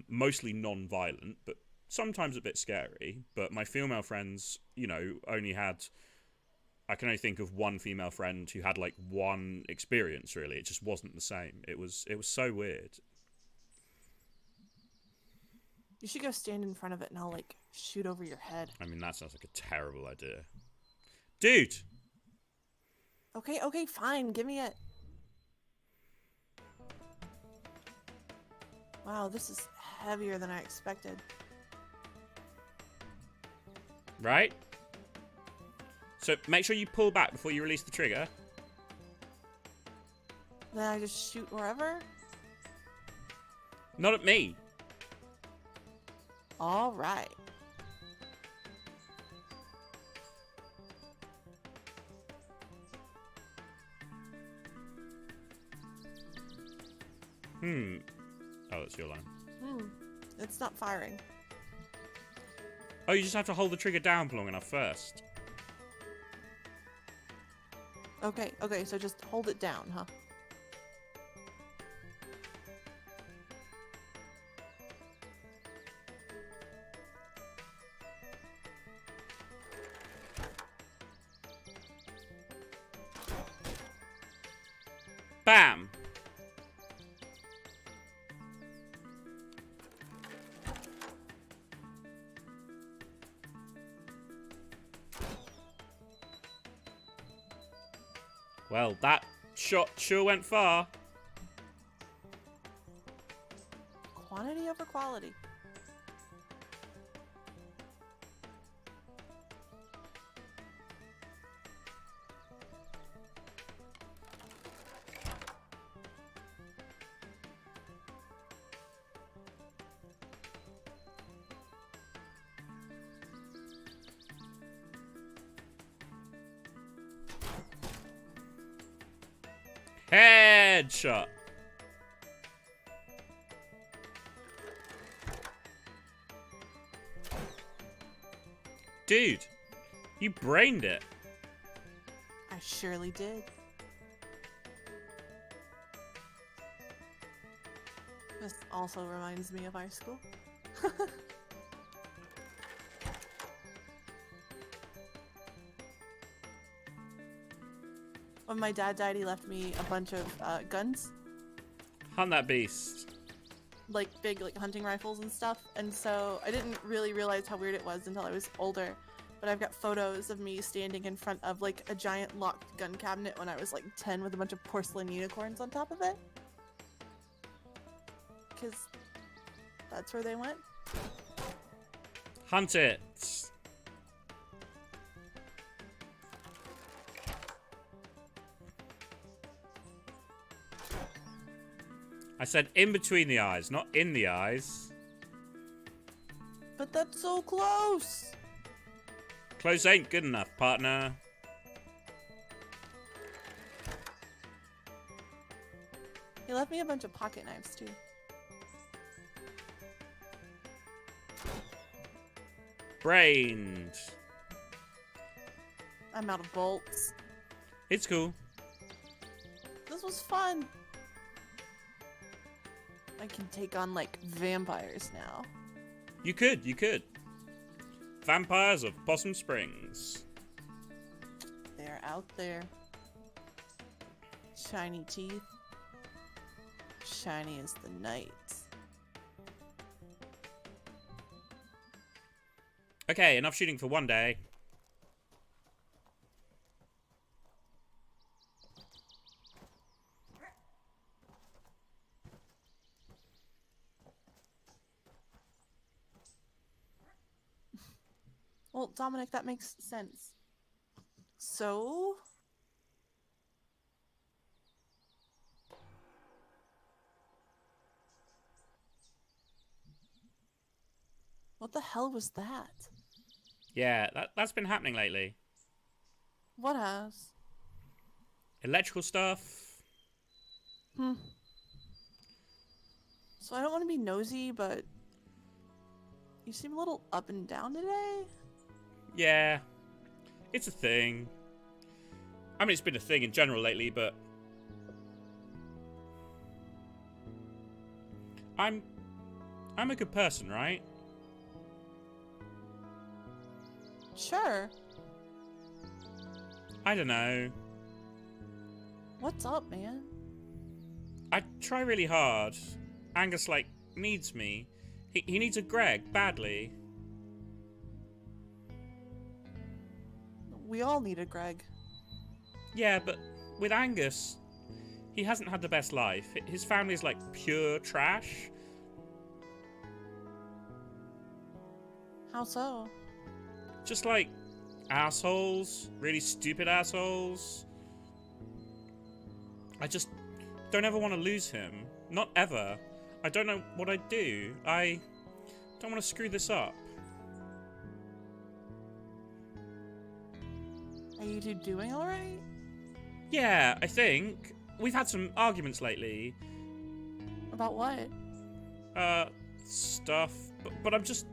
mostly non-violent, but sometimes a bit scary. But my female friends, only had. I can only think of one female friend who had like one experience. Really, it just wasn't the same. It was so weird. You should go stand in front of it and I'll, like, shoot over your head. I mean, that sounds like a terrible idea. Dude! Okay, fine. Give me it. Wow, this is heavier than I expected. Right? So, make sure you pull back before you release the trigger. Then I just shoot wherever? Not at me. All right. Oh, that's your line. It's not firing. Oh, you just have to hold the trigger down for long enough first. Okay, so just hold it down, huh? Bam! Well, that shot sure went far. Quantity over quality. Headshot. Dude, you brained it. I surely did. This also reminds me of high school. When my dad died, he left me a bunch of guns. Hunt that beast. Like big like hunting rifles and stuff, and so I didn't really realize how weird it was until I was older, but I've got photos of me standing in front of like a giant locked gun cabinet when I was like 10 with a bunch of porcelain unicorns on top of it, because that's where they went. Hunt it. I said in between the eyes, not in the eyes. But that's so close. Close ain't good enough, partner. He left me a bunch of pocket knives too. Brained. I'm out of bolts. It's cool. This was fun. I can take on like vampires now. You could. Vampires of Possum Springs. They're out there. Shiny teeth. Shiny as the night. Okay, enough shooting for one day. Well, Dominic, that makes sense. So? What the hell was that? Yeah, that's been happening lately. What has? Electrical stuff. So I don't want to be nosy, but you seem a little up and down today. Yeah, it's a thing. I mean, it's been a thing in general lately, but I'm a good person, right? Sure. I don't know. What's up, man? I try really hard. Angus, like, needs me. He needs a Greg, badly. We all need a Greg. Yeah, but with Angus, he hasn't had the best life. His family's like pure trash. How so? Just like assholes. Really stupid assholes. I just don't ever want to lose him. Not ever. I don't know what I'd do. I don't want to screw this up. Are you two doing alright? Yeah, I think. We've had some arguments lately. About what? Stuff. But I'm just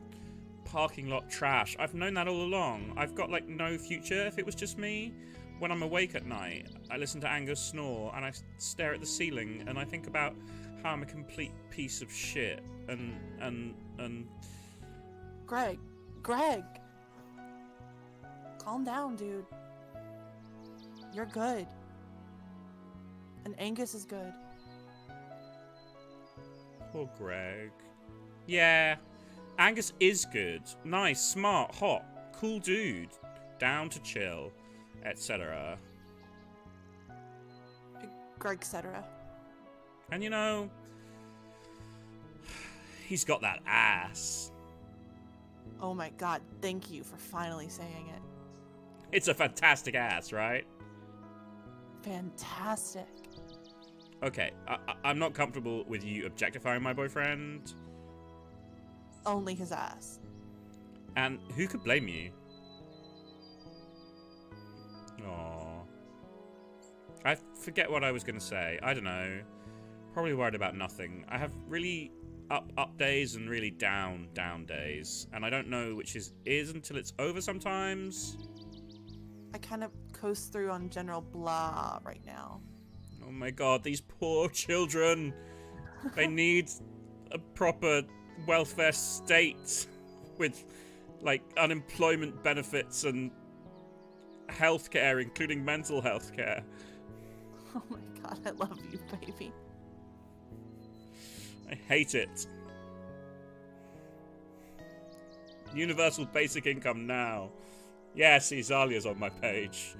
parking lot trash. I've known that all along. I've got, like, no future if it was just me. When I'm awake at night, I listen to Angus snore, and I stare at the ceiling, and I think about how I'm a complete piece of shit, and... Greg! Calm down, dude. You're good. And Angus is good. Poor Greg. Yeah, Angus is good. Nice, smart, hot, cool dude. Down to chill, etc. Greg, etc. And you know, He's got that ass. Oh my god, thank you for finally saying it. It's a fantastic ass, right? Fantastic. Okay, I'm not comfortable with you objectifying my boyfriend. Only his ass. And who could blame you? Aww. I forget what I was going to say. I don't know. Probably worried about nothing. I have really up days and really down days. And I don't know which is until it's over sometimes. I kind of coast through on general blah right now. Oh my god, these poor children. They need a proper welfare state with, like, unemployment benefits and healthcare, including mental health care. Oh my god, I love you, baby. I hate it. Universal basic income now. Yeah, see, Zalia's on my page.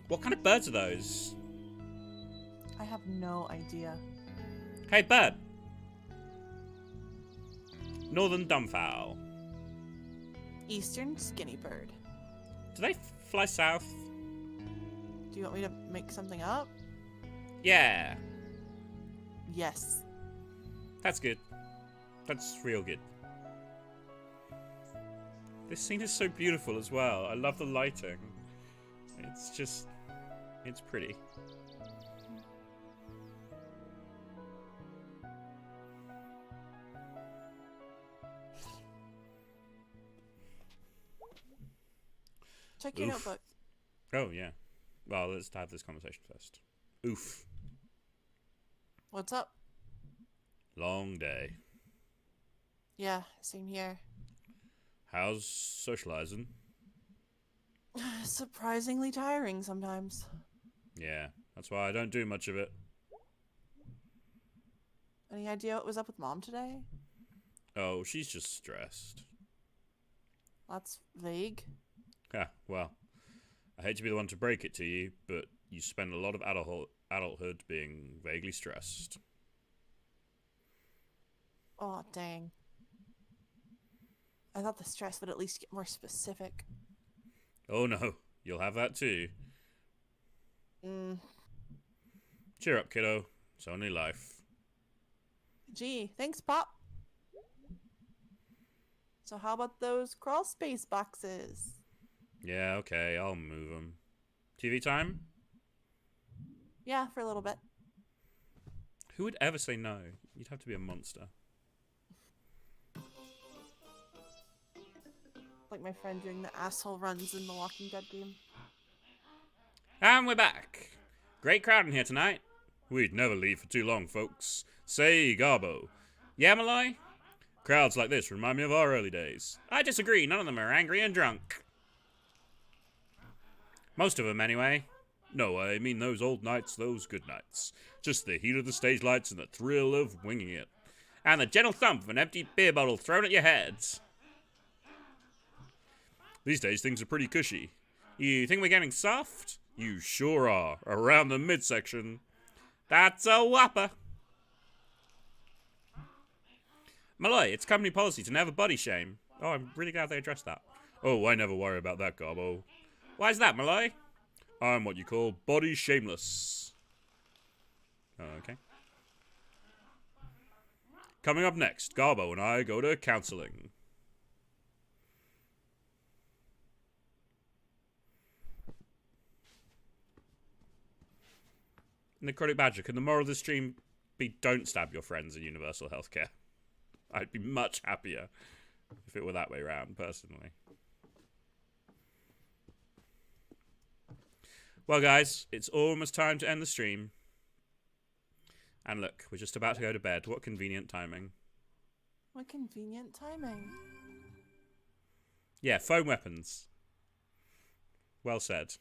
What kind of birds are those? I have no idea. Hey, bird. Northern dumbfowl. Eastern skinny bird. Do they fly south? Do you want me to make something up? Yeah. Yes. That's good. That's real good. This scene is so beautiful as well. I love the lighting. It's just... it's pretty. Check your notebook. Oh, yeah. Well, let's have this conversation first. Oof. What's up? Long day. Yeah, same here. How's socializing? Surprisingly tiring sometimes. Yeah, that's why I don't do much of it. Any idea what was up with Mom today? Oh, she's just stressed. That's vague. Yeah, well, I hate to be the one to break it to you, but you spend a lot of adulthood being vaguely stressed. Oh, dang. I thought the stress would at least get more specific. Oh no, you'll have that too. Cheer up, kiddo. It's only life. Gee, thanks, Pop. So how about those crawl space boxes? Yeah, okay, I'll move them. TV time? Yeah, for a little bit. Who would ever say no? You'd have to be a monster. Like my friend doing the asshole runs in the Walking Dead game. And we're back. Great crowd in here tonight. We'd never leave for too long, folks. Say, Garbo. Yeah, Malloy? Crowds like this remind me of our early days. I disagree. None of them are angry and drunk. Most of them, anyway. No, I mean those old nights, those good nights. Just the heat of the stage lights and the thrill of winging it. And the gentle thump of an empty beer bottle thrown at your heads. These days, things are pretty cushy. You think we're getting soft? You sure are. Around the midsection. That's a whopper. Malloy, it's company policy to never body shame. Oh, I'm really glad they addressed that. Oh, I never worry about that, Garbo. Why's that, Malloy? I'm what you call body shameless. Okay. Coming up next, Garbo and I go to counseling. Necrotic Badger, can the moral of the stream be don't stab your friends in universal healthcare? I'd be much happier if it were that way around, personally. Well, guys, it's almost time to end the stream. And look, we're just about to go to bed. What convenient timing. What convenient timing. Yeah, foam weapons. Well said.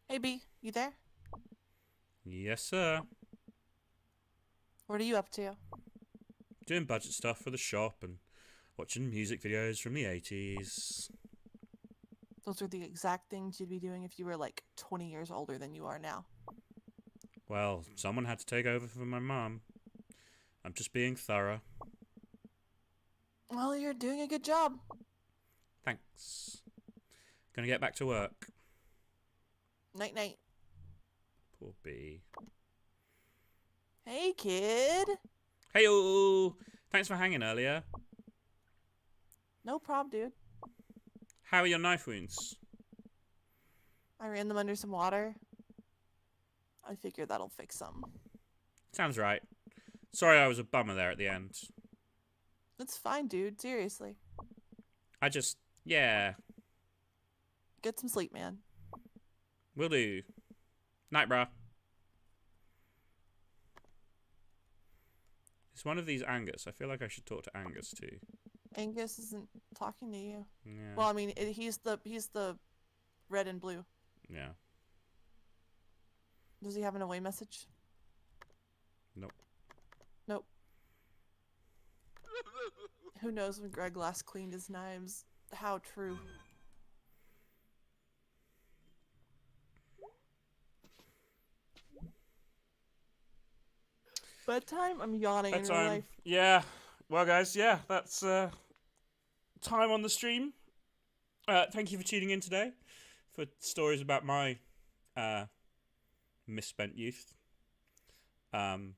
Hey, B, you there? Yes, sir. What are you up to? Doing budget stuff for the shop and watching music videos from the 80s. Those are the exact things you'd be doing if you were like 20 years older than you are now. Well, someone had to take over for my mom. I'm just being thorough. Well, you're doing a good job. Thanks. Gonna get back to work. Night night. Poor bee. Hey, kid. Hey-o! Thanks for hanging earlier. No problem, dude. How are your knife wounds? I ran them under some water. I figured that'll fix them. Sounds right. Sorry I was a bummer there at the end. It's fine, dude. Seriously. Yeah. Get some sleep, man. Will do. Night, brah. It's one of these Angus. I feel like I should talk to Angus too. Angus isn't talking to you. Yeah. Well, I mean, he's the red and blue. Yeah. Does he have an away message? Nope. Nope. Who knows when Greg last cleaned his knives? How true. Bedtime? I'm yawning in real Bedtime. life. Yeah. Well, guys, yeah, that's time on the stream. Thank you for tuning in today for stories about my misspent youth. And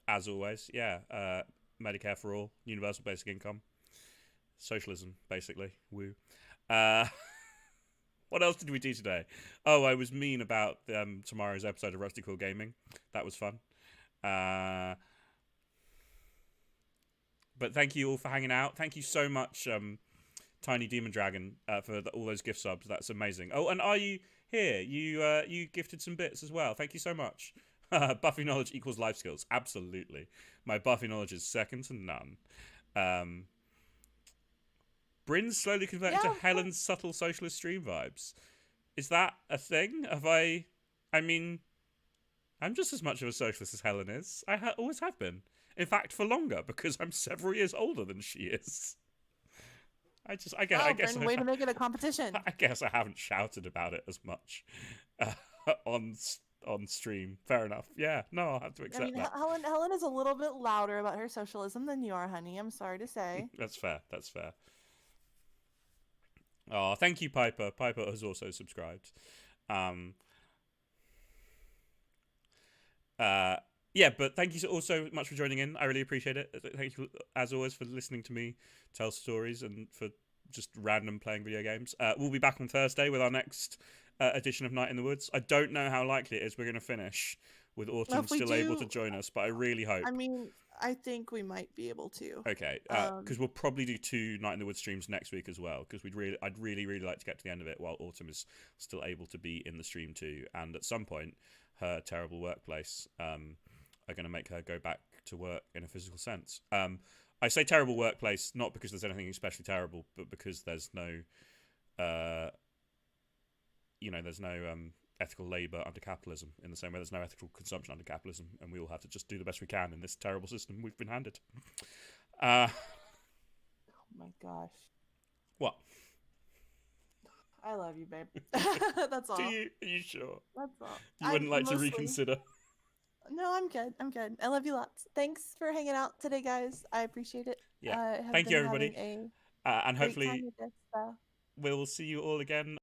as always, yeah, Medicare for all, universal basic income, socialism, basically. Woo. What else did we do today? Oh, I was mean about tomorrow's episode of Rusty Quill Gaming. That was fun. But thank you all for hanging out. Thank you so much, Tiny Demon Dragon, for all those gift subs. That's amazing. Oh, and are you here? You gifted some bits as well. Thank you so much. Buffy knowledge equals life skills. Absolutely. My Buffy knowledge is second to none. Bryn's slowly converting to Helen's subtle socialist stream vibes. Is that a thing? I mean, I'm just as much of a socialist as Helen is. I always have been. In fact, for longer, because I'm several years older than she is. I guess Bryn, way to make it a competition. I guess I haven't shouted about it as much on stream. Fair enough. Yeah, no, I'll have to accept that. Helen is a little bit louder about her socialism than you are, honey. I'm sorry to say. That's fair. Oh, thank you, Piper. Piper has also subscribed. Yeah, but thank you so also much for joining in. I really appreciate it. Thank you, as always, for listening to me tell stories and for just random playing video games. We'll be back on Thursday with our next edition of Night in the Woods. I don't know how likely it is we're going to finish with Autumn still able to join us, but I really hope. I mean, I think we might be able to. Okay, because we'll probably do 2 Night in the Woods streams next week as well, because I'd really like to get to the end of it while Autumn is still able to be in the stream too, and at some point her terrible workplace are going to make her go back to work in a physical sense. I say terrible workplace not because there's anything especially terrible, but because there's no, there's no ethical labour under capitalism, in the same way there's no ethical consumption under capitalism, and we all have to just do the best we can in this terrible system we've been handed. Oh my gosh. What? I love you, babe. That's all. Are you sure? That's all. You wouldn't like to reconsider? No, I'm good. I love you lots. Thanks for hanging out today, guys. I appreciate it. Yeah. Thank you, everybody. And hopefully we'll see you all again